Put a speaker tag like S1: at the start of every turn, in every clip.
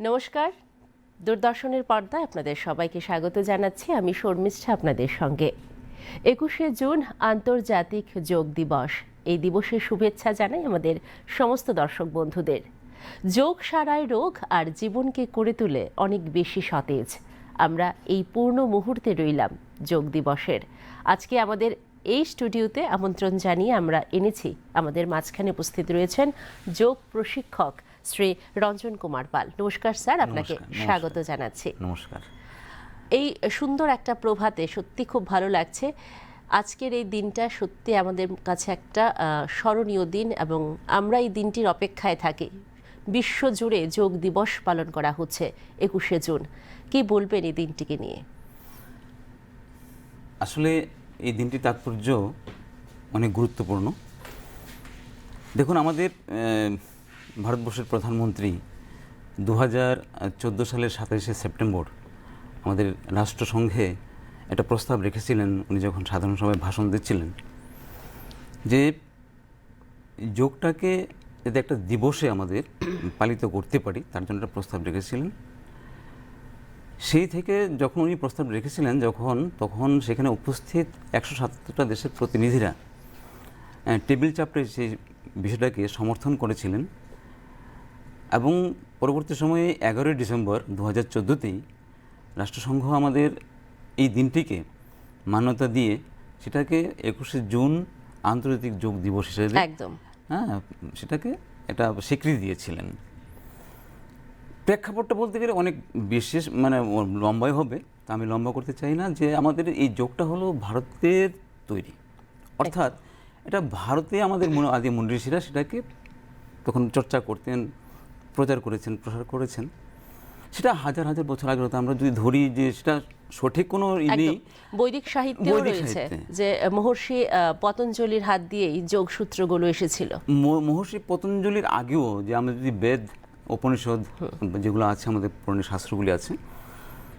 S1: নমস্কার, দূরদর্শনের পর্দায় আপনাদের সবাইকে স্বাগত জানাচ্ছি। আমি শর্মিষ্ঠা আপনাদের সঙ্গে। 21শে জুন আন্তর্জাতিক যোগ দিবস। এই দিবসের শুভেচ্ছা জানাই আমাদের সমস্ত দর্শক বন্ধুদের। যোগ সারায় রোগ আর জীবনকে করে তোলে অনেক বেশি সতেজ। আমরা এই পূর্ণ মুহূর্তে রইলাম যোগ দিবসের। আজকে আমাদের এই স্টুডিওতে আমন্ত্রণ জানিয়ে আমরা এনেছি, আমাদের মাঝখানে উপস্থিত রয়েছেন যোগ প্রশিক্ষক শ্রী রঞ্জন কুমার পাল। নমস্কার স্যার, আপনাকে স্বাগত জানাচ্ছি।
S2: নমস্কার।
S1: এই সুন্দর একটা প্রভাতে সত্যি খুব ভালো লাগছে। আজকের এই দিনটা সত্যি আমাদের কাছে একটা স্মরণীয় দিন এবং আমরা এই দিনটির অপেক্ষায় থাকি। বিশ্বজুড়ে যোগ দিবস পালন করা হচ্ছে 21শে জুন। কি বলবেন এই দিনটিকে নিয়ে?
S2: আসলে এই দিনটির তাৎপর্য অনেক গুরুত্বপূর্ণ। দেখুন, আমাদের ভারতবর্ষের প্রধানমন্ত্রী 2014 সালের 27শে সেপ্টেম্বর আমাদের রাষ্ট্রসংঘে একটা প্রস্তাব রেখেছিলেন, উনি যখন সাধারণ সভায় ভাষণ দিচ্ছিলেন, যে যোগটাকে যাতে একটা দিবসে আমাদের পালিত করতে পারি তার জন্য একটা প্রস্তাব রেখেছিলেন। সেই থেকে যখন উনি প্রস্তাব রেখেছিলেন, তখন সেখানে উপস্থিত 177টা দেশের প্রতিনিধিরা টেবিল চাপড়ে সেই বিষয়টাকে সমর্থন করেছিলেন এবং পরবর্তী সময়ে 11 ডিসেম্বর 2014তেই রাষ্ট্রসংঘ আমাদের এই দিনটিকে মান্যতা দিয়ে সেটাকে 21শে জুন আন্তর্জাতিক যোগ দিবস হিসেবে সেটাকে একটা স্বীকৃতি দিয়েছিলেন। প্রেক্ষাপটটা বলতে গেলে অনেক বিশেষ, লম্বাই হবে, তা আমি লম্বা করতে চাই না। যে আমাদের এই যোগটা হলো ভারতের তৈরি, অর্থাৎ এটা ভারতে আমাদের আদি মুনি ঋষিরা সেটাকে তখন চর্চা করতেন, প্রচার করেছেন, প্রসার করেছেন। সেটা হাজার হাজার বছর আগে হতো। আমরা যদি ধরি যে সেটা সঠিক কোনো নেই,
S1: বৈদিক সাহিত্যেও রয়েছে যে মহর্ষি পতঞ্জলির হাত দিয়েই যোগসূত্রগুলো এসেছিল।
S2: মহর্ষি পতঞ্জলির আগেও যে আমরা যদি বেদ, উপনিষদ যেগুলো আছে, আমাদের পুরাণ শাস্ত্রগুলি আছে,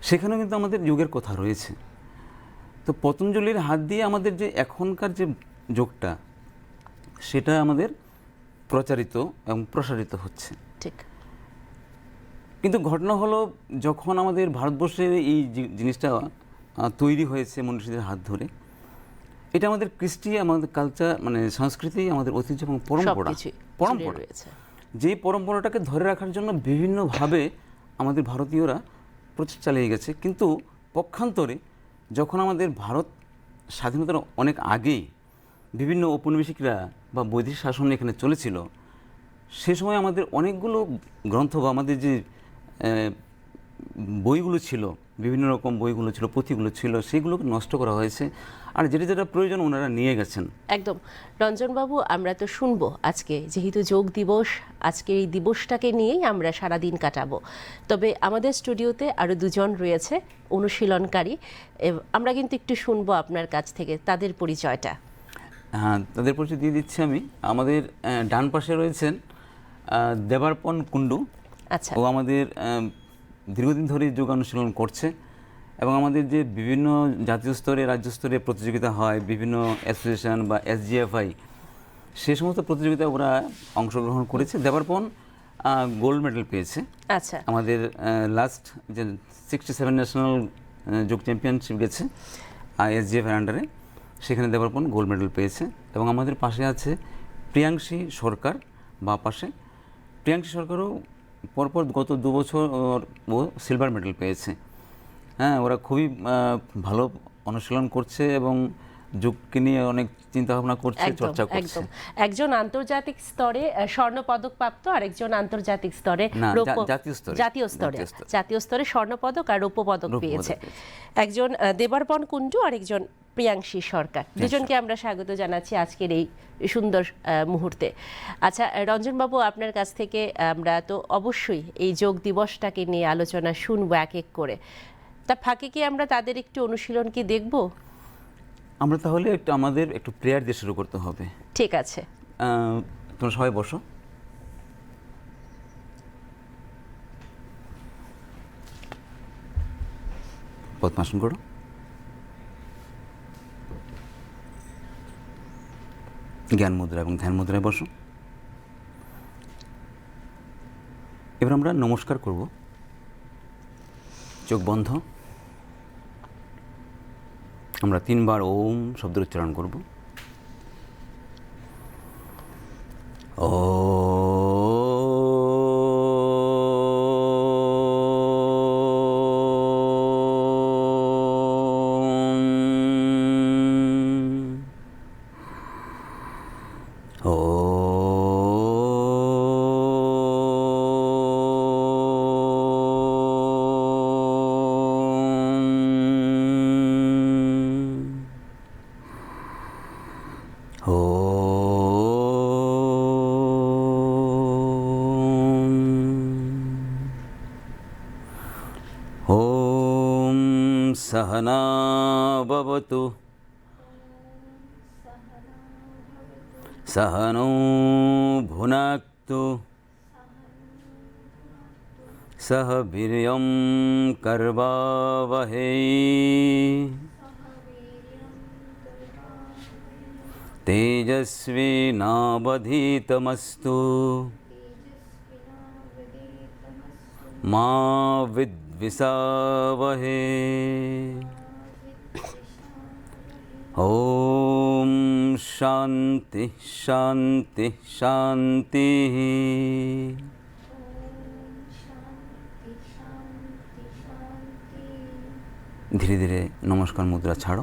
S2: সেখানেও কিন্তু আমাদের যোগের কথা রয়েছে। তো পতঞ্জলির হাত দিয়ে আমাদের যে এখনকার যে যোগটা, সেটা আমাদের প্রচারিত এবং প্রসারিত হচ্ছে। ঠিক। কিন্তু ঘটনা হলো, যখন আমাদের ভারতবর্ষে এই জিনিসটা তৈরি হয়েছে মনীষীদের হাত ধরে, এটা আমাদের কৃষ্টি, আমাদের কালচার, সংস্কৃতি, আমাদের ঐতিহ্য এবং পরম্পরা রয়েছে। যে পরম্পরাটাকে ধরে রাখার জন্য বিভিন্নভাবে আমাদের ভারতীয়রা প্রচেষ্টা চালিয়ে গেছে। কিন্তু পক্ষান্তরে যখন আমাদের ভারত স্বাধীনতার অনেক আগেই বিভিন্ন ঔপনিবেশিকরা বা বৈদিক শাসন এখানে চলেছিল, সে সময় আমাদের অনেকগুলো গ্রন্থ বা আমাদের যে বইগুলো ছিল, বিভিন্ন রকম বইগুলো ছিল, পুঁথিগুলো ছিল, সেগুলোকে নষ্ট করা হয়েছে। আর যেটা যেটা প্রয়োজন ওনারা নিয়ে গেছেন।
S1: একদম। রঞ্জনবাবু, আমরা তো শুনবো আজকে, যেহেতু যোগ দিবস, আজকে এই দিবসটাকে নিয়েই আমরা সারাদিন কাটাবো। তবে আমাদের স্টুডিওতে আরও দুজন রয়েছে অনুশীলনকারী, আমরা কিন্তু একটু শুনবো আপনার কাছ থেকে তাদের পরিচয়টা।
S2: হ্যাঁ, তাদের পরিচয় দিয়ে দিচ্ছি আমি। আমাদের ডান পাশে রয়েছেন দেবার্পণ কুণ্ডু। আচ্ছা। ও আমাদের দীর্ঘদিন ধরে যোগ অনুশীলন করছে এবং আমাদের যে বিভিন্ন জাতীয় স্তরে, রাজ্য স্তরে প্রতিযোগিতা হয়, বিভিন্ন অ্যাসোসিয়েশন বা SGFI, সে সমস্ত প্রতিযোগিতায় ওরা অংশগ্রহণ করেছে। দেবার্পণ গোল্ড মেডেল পেয়েছে। আচ্ছা। আমাদের লাস্ট যে 67 ন্যাশনাল যোগ চ্যাম্পিয়নশিপ গেছে SGFI আন্ডারে, সেখানে দেবার্পণ গোল্ড মেডেল পেয়েছে। এবং আমাদের পাশে আছে প্রিয়াংশী সরকার, বা পাশে প্রিয়াংশী সরকারও পরপর গত 2 বছর ও সিলভার মেডেল পেয়েছে। হ্যাঁ, ওরা খুবই ভালো অনুশীলন করছে এবং যোগকে নিয়ে অনেক চিন্তা ভাবনা করছে, চর্চা করছে।
S1: একজন আন্তর্জাতিক স্তরে স্বর্ণপদক প্রাপ্ত, আরেকজন আন্তর্জাতিক স্তরে জাতীয় স্তরে স্বর্ণপদক আর রৌপ্য পদক পেয়েছে। একজন দেবার্পণ কুণ্ডু, আরেকজন প্রিয়াংশী সরকার। দুজনকে আমরা স্বাগত জানাচ্ছি আজকের এই সুন্দর মুহূর্তে। আচ্ছা রঞ্জনবাবু, আপনার কাছ থেকে আমরা তো অবশ্যই এই যোগ দিবসটাকে নিয়ে আলোচনা শুনবো এক এক করে। তা ফাঁকে কি আমরা তাদের একটু অনুশীলন কি দেখব?
S2: আমরা তাহলে আমাদের একটু প্রেয়ার দিয়ে শুরু করতে হবে।
S1: ঠিক আছে।
S2: তোমরা সবাই বসো। পদ্মাসন করো। জ্ঞান মুদ্রা এবং ধ্যান মুদ্রায় বসো। এবার আমরা নমস্কার করব। চোখ বন্ধ, আমরা 3 বার ওম শব্দের উচ্চারণ করব। ॐ सहना भवतु सहनौ भुनक्तु सह वीर्यं कर्वावहै तेजस्विनावधीतमस्तु मा विद्विषावहै। ॐ शान्ति शान्ति शान्तिः। ধীরে ধীরে নমস্কার মুদ্রা ছাড়ো,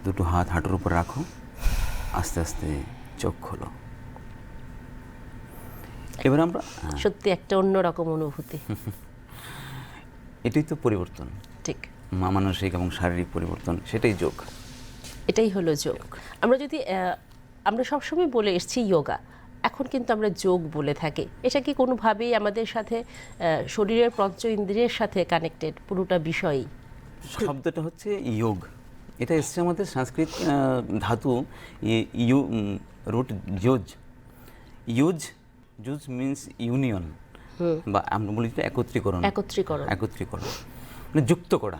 S2: দুটো হাত হাঁটুর উপর রাখো, আস্তে আস্তে চোখ খোলো। এবার আমরা
S1: সত্যি একটা অন্যরকম অনুভূতি।
S2: এটাই তো পরিবর্তন,
S1: ঠিক,
S2: মানসিক এবং শারীরিক পরিবর্তন, সেটাই যোগ।
S1: এটাই হলো যোগ। আমরা যদি আমরা সবসময় বলে এসেছি যোগা, এখন কিন্তু আমরা যোগ বলে থাকি। এটা কি কোনোভাবেই আমাদের সাথে শরীরের পঞ্চ ইন্দ্রিয়ের সাথে কানেক্টেড পুরোটা বিষয়ই?
S2: শব্দটা হচ্ছে যোগ, এটা এসছে আমাদের সংস্কৃত ধাতু রুট যোজ। যোজ মিন্স ইউনিয়ন, বা আমরা বলি যে একত্রীকরণ। একত্রীকরণ মানে যুক্ত করা।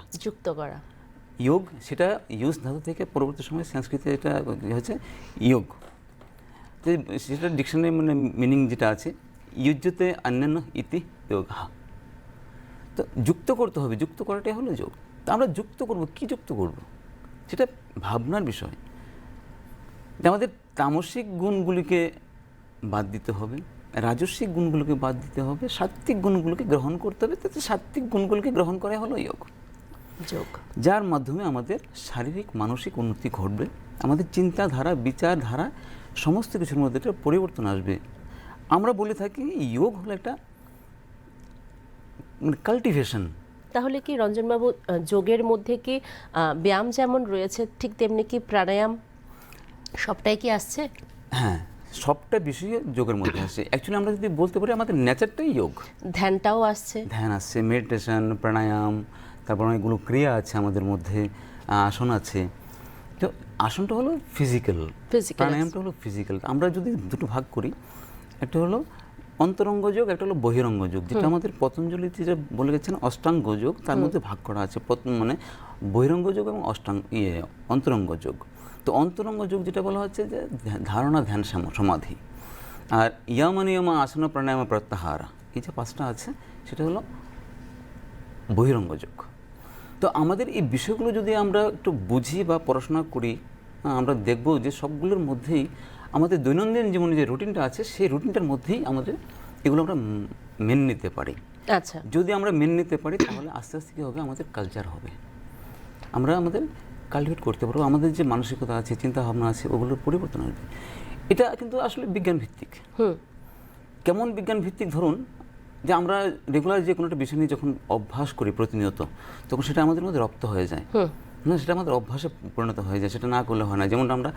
S2: যোগ সেটা ইউজ ধাতু থেকে পরবর্তী সময় সংস্কৃতে এটা হচ্ছে যোগ। সেটা ডিকশনারি মানে মিনিং যেটা আছে, ইউজ্যতে অন্যান্য ইতি যোগ। তো যুক্ত করতে হবে, যুক্ত করাটাই হলো যোগ। তো আমরা যুক্ত করব, কি যুক্ত করব সেটা ভাবনার বিষয়। আমাদের তামসিক গুণগুলিকে বাদ দিতে হবে, রাজস্বিক গুণগুলোকে বাদ দিতে হবে, সাত্ত্বিক গুণগুলোকে গ্রহণ করতে হবে। তাতে সাত্ত্বিক গুণগুলোকে গ্রহণ করা হলো যোগ, যার মাধ্যমে আমাদের শারীরিক মানসিক উন্নতি ঘটবে, আমাদের চিন্তাধারা বিচারধারা সমস্ত কিছুর মধ্যে একটা পরিবর্তন আসবে। আমরা বলে থাকি যোগ হলো একটা মানে কাল্টিভেশন।
S1: তাহলে কি রঞ্জনবাবু, যোগের মধ্যে কি ব্যায়াম যেমন রয়েছে ঠিক তেমনি কি প্রাণায়াম সবটাই কি আসছে?
S2: হ্যাঁ, সবটা বিষয় যোগের মধ্যে আসছে। অ্যাকচুয়ালি আমরা যদি বলতে পারি আমাদের নেচারটাই যোগ।
S1: ধ্যানটাও আসছে,
S2: ধ্যান আসছে, মেডিটেশন, প্রাণায়াম, তারপর অনেকগুলো ক্রিয়া আছে আমাদের মধ্যে, আসন আছে। তো আসনটা হলো ফিজিক্যাল, প্রাণায়ামটা হলো ফিজিক্যাল। আমরা যদি দুটো ভাগ করি, একটা হলো অন্তরঙ্গ যোগ, একটা হলো বহিরঙ্গ যোগ, যেটা আমাদের পতঞ্জলি যে বলে গেছেন অষ্টাঙ্গ যোগ, তার মধ্যে ভাগ করা আছে মানে বহিরঙ্গ যোগ এবং অন্তরঙ্গ যোগ। তো অন্তরঙ্গ যোগ যেটা বলা হচ্ছে যে ধারণা, ধ্যান, সমাধি, আর ইয়ামা নিয়মা আসন প্রাণায়াম প্রত্যাহার, এই যে 5টা আছে সেটা হলো বহিরঙ্গ যোগ। তো আমাদের এই বিষয়গুলো যদি আমরা একটু বুঝি বা পড়াশোনা করি, আমরা দেখব যে সবগুলোর মধ্যেই আমাদের দৈনন্দিন জীবনে যে রুটিনটা আছে সেই রুটিনটার মধ্যেই আমাদের এগুলো আমরা মেনে নিতে পারি।
S1: আচ্ছা,
S2: যদি আমরা মেনে নিতে পারি তাহলে আস্তে আস্তে কী হবে, আমাদের কালচার হবে, আমরা আমাদের কালটিভেট করতে পারবো, আমাদের যে মানসিকতা আছে, চিন্তা ভাবনা আছে, ওগুলোর পরিবর্তন আসবে। এটা কিন্তু আসলে বিজ্ঞান ভিত্তিক। কেমন বিজ্ঞান ভিত্তিক? ধরুন যে আমরা রেগুলার যে কোনো একটা বিষয় নিয়ে যখন অভ্যাস করি প্রতিনিয়ত, তখন সেটা আমাদের মধ্যে রপ্ত হয়ে যায়, না সেটা আমাদের অভ্যাসে পরিণত হয়ে যায়, সেটা না করলে হয় না। যেমন আমরা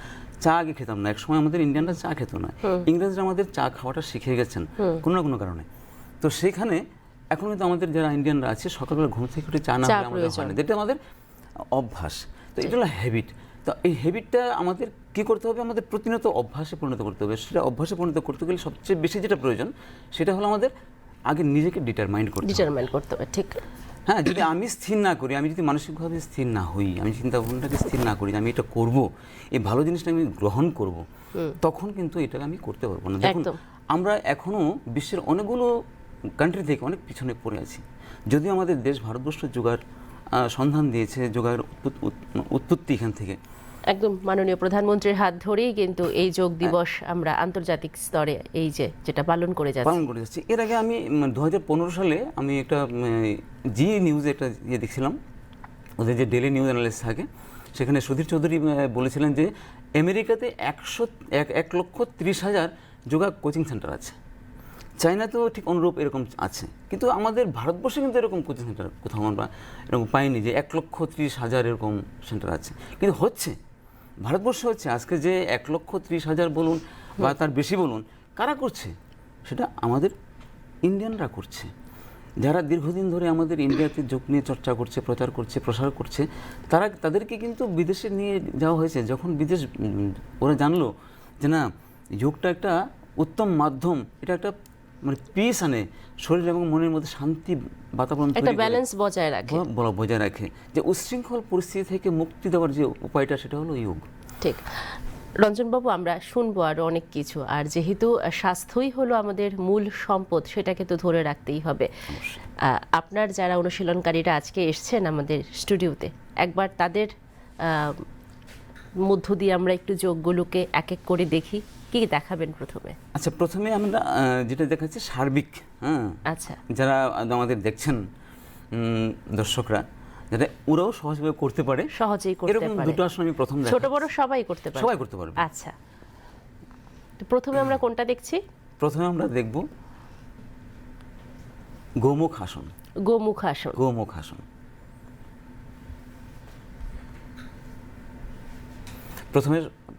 S2: চা আগে খেতাম না, একসময় আমাদের ইন্ডিয়ানরা চা খেত না, ইংরেজরা আমাদের চা খাওয়াটা শিখে গেছেন কোনো না কোনো কারণে। তো সেখানে এখন কিন্তু আমাদের যারা ইন্ডিয়ানরা আছে সকালবেলা ঘুম থেকে উঠে চা না হলে আমাদের হয় না, যেটা আমাদের অভ্যাস। তো এটা হলো হ্যাবিট। তো এই হ্যাবিটটা আমাদের কী করতে হবে, আমাদের প্রতিনিয়ত অভ্যাসে পরিণত করতে হবে। সেটা অভ্যাসে পরিণত করতে গেলে সবচেয়ে বেশি যেটা প্রয়োজন সেটা হলো আমাদের আগে নিজেকে ডিটারমাইন্ড করতে হবে।
S1: ঠিক,
S2: হ্যাঁ, যদি আমি স্থির না করি, আমি যদি মানসিকভাবে স্থির না হই, আমি চিন্তা ভাবনাটাকে স্থির না করি, আমি এটা করব, এই ভালো জিনিসটা আমি গ্রহণ করব, তখন কিন্তু এটাকে আমি করতে পারবো না। দেখুন আমরা এখনও বিশ্বের অনেকগুলো কান্ট্রি থেকে অনেক পিছনে পড়ে আছি। যদিও আমাদের দেশ ভারতবর্ষ যোগার সন্ধান দিয়েছে, যোগার উৎপত্তি এখান থেকে।
S1: একদম মাননীয় প্রধানমন্ত্রীর হাত ধরেই কিন্তু এই যোগ দিবস আমরা আন্তর্জাতিক স্তরে এই যেটা পালন করে যাচ্ছি।
S2: এর আগে আমি 2015 সালে আমি একটা জি নিউজে একটা দেখছিলাম, ওদের যে ডেলি নিউজ অ্যানালিস্ট থাকে, সেখানে সুধীর চৌধুরী বলেছিলেন যে আমেরিকাতে 1,30,000 যোগা কোচিং সেন্টার আছে। চায়নাতেও ঠিক অনুরূপ এরকম আছে, কিন্তু আমাদের ভারতবর্ষে কিন্তু এরকম কোচিং সেন্টার কোথাও আমরা এরকম পাইনি যে 1,30,000 এরকম সেন্টার আছে। কিন্তু হচ্ছে, ভারতবর্ষে হচ্ছে। আজকে যে 1,30,000 বলুন বা তার বেশি বলুন, কারা করছে? সেটা আমাদের ইন্ডিয়ানরা করছে, যারা দীর্ঘদিন ধরে আমাদের ইন্ডিয়াতে যোগ নিয়ে চর্চা করছে, প্রচার করছে, প্রসার করছে। তাদেরকে কিন্তু বিদেশে নিয়ে যাওয়া হয়েছে। যখন বিদেশ ওরা জানলো যে না, যোগটা একটা উত্তম মাধ্যম, এটা একটা মানে পিস আনে, শরীর এবং মনের মধ্যে শান্তি বাতাবরণ
S1: একটা ব্যালেন্স বজায়
S2: রাখে, যে উচ্ছৃঙ্খল পরিস্থিতি থেকে মুক্তি দেওয়ার যে উপায়টা, সেটা হলো যোগ।
S1: ঠিক। রঞ্জনবাবু, আমরা শুনবো আরো অনেক কিছু, আর যেহেতু স্বাস্থ্যই হলো আমাদের মূল সম্পদ, সেটাকে তো ধরে রাখতেই হবে। আপনার যারা অনুশীলনকারীরা আজকে এসছেন আমাদের স্টুডিওতে, একবার তাদের মধ্য দিয়ে আমরা একটু যোগগুলোকে এক এক করে দেখি। কি দেখাবেন প্রথমে?
S2: আচ্ছা, প্রথমে আমরা যেটা দেখাচ্ছি সার্বিক,
S1: আচ্ছা,
S2: যারা আমাদের দেখছেন দর্শকরা, যারা ওরাও সহজভাবে করতে পারে,
S1: সহজেই করতে পারে,
S2: এরকম দুটো আসন আমি প্রথম দেখাচ্ছি।
S1: ছোট বড় সবাই করতে পারবে। আচ্ছা, তো প্রথমে আমরা কোনটা দেখছি?
S2: প্রথমে আমরা দেখব গোমুখ আসন। গোমুখ আসন প্রথমে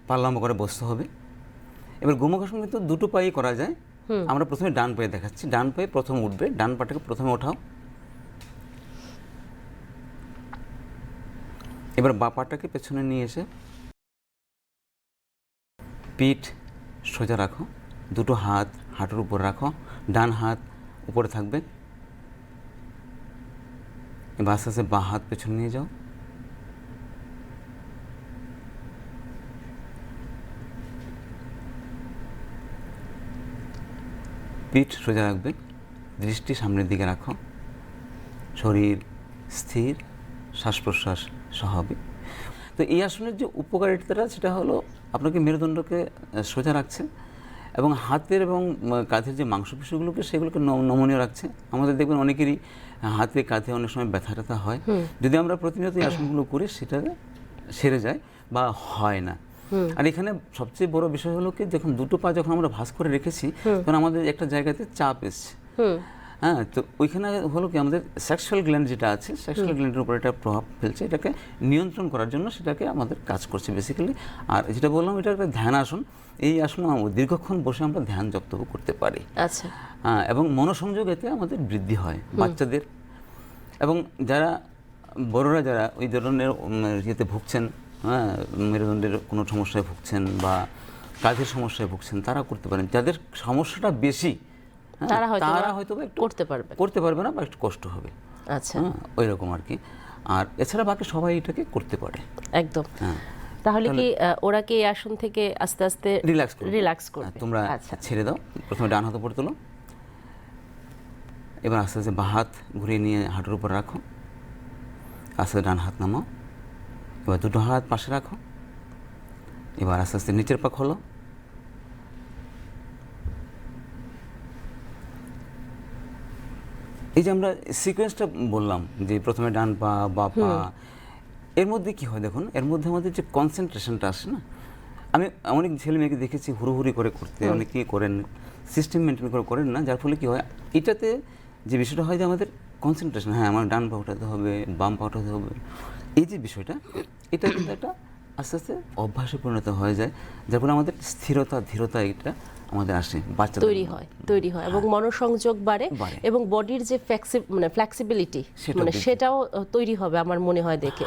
S2: পাল্লাম্ব করে বসতে হবে। এবার গোমুখ আসন কিন্তু দুটো পায়ে করা যায়। আমরা প্রথমে ডান পায়ে দেখাচ্ছি। ডান পায়ে প্রথম উঠবে, ডান পাটাকে প্রথমে ওঠাও। এবার বাঁ পাটাকে পেছনে নিয়ে এসে পিঠ সোজা রাখো, দুটো হাত হাঁটুর উপর রাখো, ডান হাত উপরে থাকবে। এবার আস্তে আস্তে বাঁ হাত পেছনে নিয়ে যাও, পিঠ সোজা রাখবে, দৃষ্টি সামনের দিকে রাখো, শরীর স্থির, শ্বাস প্রশ্বাস স্বাভাবিক। তো এই আসনের যে উপকারিতাটা, সেটা হলো আপনাকে মেরুদণ্ডকে সোজা রাখছে এবং হাতের এবং কাঁধের যে মাংসপেশিগুলোকে, সেগুলোকে নমনীয় রাখছে। আমাদের দেখবেন অনেকেরই হাতে কাঁধে অনেক সময় ব্যথা ট্যাথা হয়, যদি আমরা প্রতিনিয়ত এই আসনগুলো করি সেটা সেরে যায় বা হয় না। আর এখানে সবচেয়ে বড় বিষয় হলো কি, যখন দুটো পা যখন আমরা ভাঁজ করে রেখেছি, তখন আমাদের একটা জায়গাতে চাপ এসছে। হ্যাঁ, তো ওইখানে হলো কি, আমাদের সেক্সুয়াল গ্ল্যান্ড যেটা আছে, সেক্সুয়াল গ্ল্যান্ডের উপর এটা প্রভাব ফেলছে, এটাকে নিয়ন্ত্রণ করার জন্য সেটাকে আমাদের কাজ করছে বেসিক্যালি। আর যেটা বললাম, এটা একটা ধ্যান আসন। এই আসন দীর্ঘক্ষণ বসে আমরা ধ্যান জপ করতে পারি।
S1: আচ্ছা,
S2: এবং মনোসংযোগ এতে আমাদের বৃদ্ধি হয় বাচ্চাদের, এবং যারা বড়রা যারা ওই ধরনের ইয়েতে ভুগছেন, হ্যাঁ, মেরুদণ্ডের কোনো সমস্যায় ভুগছেন বা কাঁধের সমস্যায় ভুগছেন, তারা করতে পারেন। যাদের সমস্যাটা বেশি, তারা হয়তো একটু করতে পারবে না বা একটু কষ্ট হবে।
S1: আচ্ছা,
S2: ওই রকম আর কি। আর এছাড়া বাকি সবাই এটাকে করতে পারে
S1: একদম। তাহলে কি ওরা কি এই আসন থেকে আস্তে আস্তে রিল্যাক্স করবে?
S2: তোমরা ছেড়ে দাও, প্রথমে ডান হাত উপরে তোলো, এবার আস্তে আস্তে বাঁ হাত ঘুরিয়ে নিয়ে হাঁটুর উপর রাখো, আস্তে ডান হাত নামাও, এবার দুটো হাত পাশে রাখো, এবার আস্তে আস্তে নিচের পা খোলো, এই যে আমরা সিকোয়েন্সটা বললাম যে প্রথমে ডান পা বা পা, এর মধ্যে কি হয় দেখুন, এর মধ্যে আমাদের যে কনসেন্ট্রেশনটা আসে না, আমি অনেক ছেলে মেয়েকে দেখেছি হুড়োহুড়ি করে করতে, অনেকেই করেন, সিস্টেম মেনটেন করে করেন না, যার ফলে কি হয়, এটাতে যে বিষয়টা হয় যে আমাদের কনসেন্ট্রেশন, হ্যাঁ আমার ডান পা উঠাতে হবে, বাম পা উঠাতে হবে, এই যে বিষয়টা, এটা কিন্তু একটা আস্তে আস্তে অভ্যাসে পরিণত হয়ে যায়, যার ফলে আমাদের স্থিরতা ধীরতা এটা আমাদের আসে, বাচ্চাদের
S1: তৈরি হয় এবং মনোসংযোগ বাড়ে এবং বডির যে ফ্লেক্সিবিলিটি সেটাও তৈরি হবে আমার মনে হয় দেখে।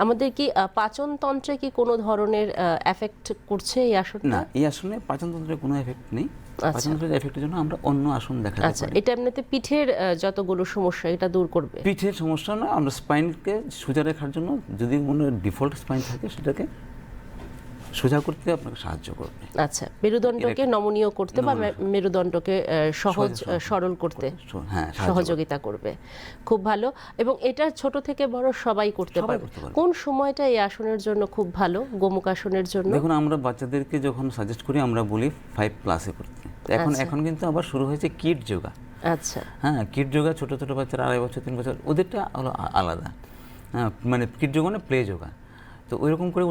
S1: আমাদের কি পাচন তন্ত্রে কি কোনো ধরনের এফেক্ট করছে এই আসনটা?
S2: না, এই আসনে পাচন তন্ত্রের কোনো এফেক্ট নেই। পাচন তন্ত্রের এফেক্টের জন্য আমরা অন্য আসন দেখাতে পারি।
S1: আচ্ছা, এটা এমনিতে পিঠের যতগুলো সমস্যা এটা দূর করবে?
S2: পিঠের সমস্যা না, আমরা স্পাইনকে সোজা রাখার জন্য যদি কোনো ডিফল্ট স্পাইন থাকে সেটাকে সোজা করতে আপনাকে সাহায্য করবে।
S1: আচ্ছা, মেরুদণ্ডকে নমনীয় করতে বা মেরুদণ্ডকে সহজ সরল করতে
S2: হ্যাঁ
S1: সহযোগিতা করবে। খুব ভালো। এবং এটা ছোট থেকে বড় সবাই করতে
S2: সবাই
S1: পারবে।
S2: করতে পারবে।
S1: কোন সময়টা এই আসনের জন্য খুব ভালো, গোমুখ আসনের জন্য?
S2: দেখুন, আমরা বাচ্চাদেরকে যখন সাজেস্ট করি আমরা বলি 5+ করতে। এখন কিন্তু আবার শুরু হয়েছে কিড যোগা।
S1: আচ্ছা,
S2: হ্যাঁ, কিড যোগা ছোট ছোট বাচ্চারা 2.5 বছর 3 বছর, ওদেরটা হলো আলাদা। হ্যাঁ, মানে কিড যোগা না, প্লে যোগা। তো ওইরকম করে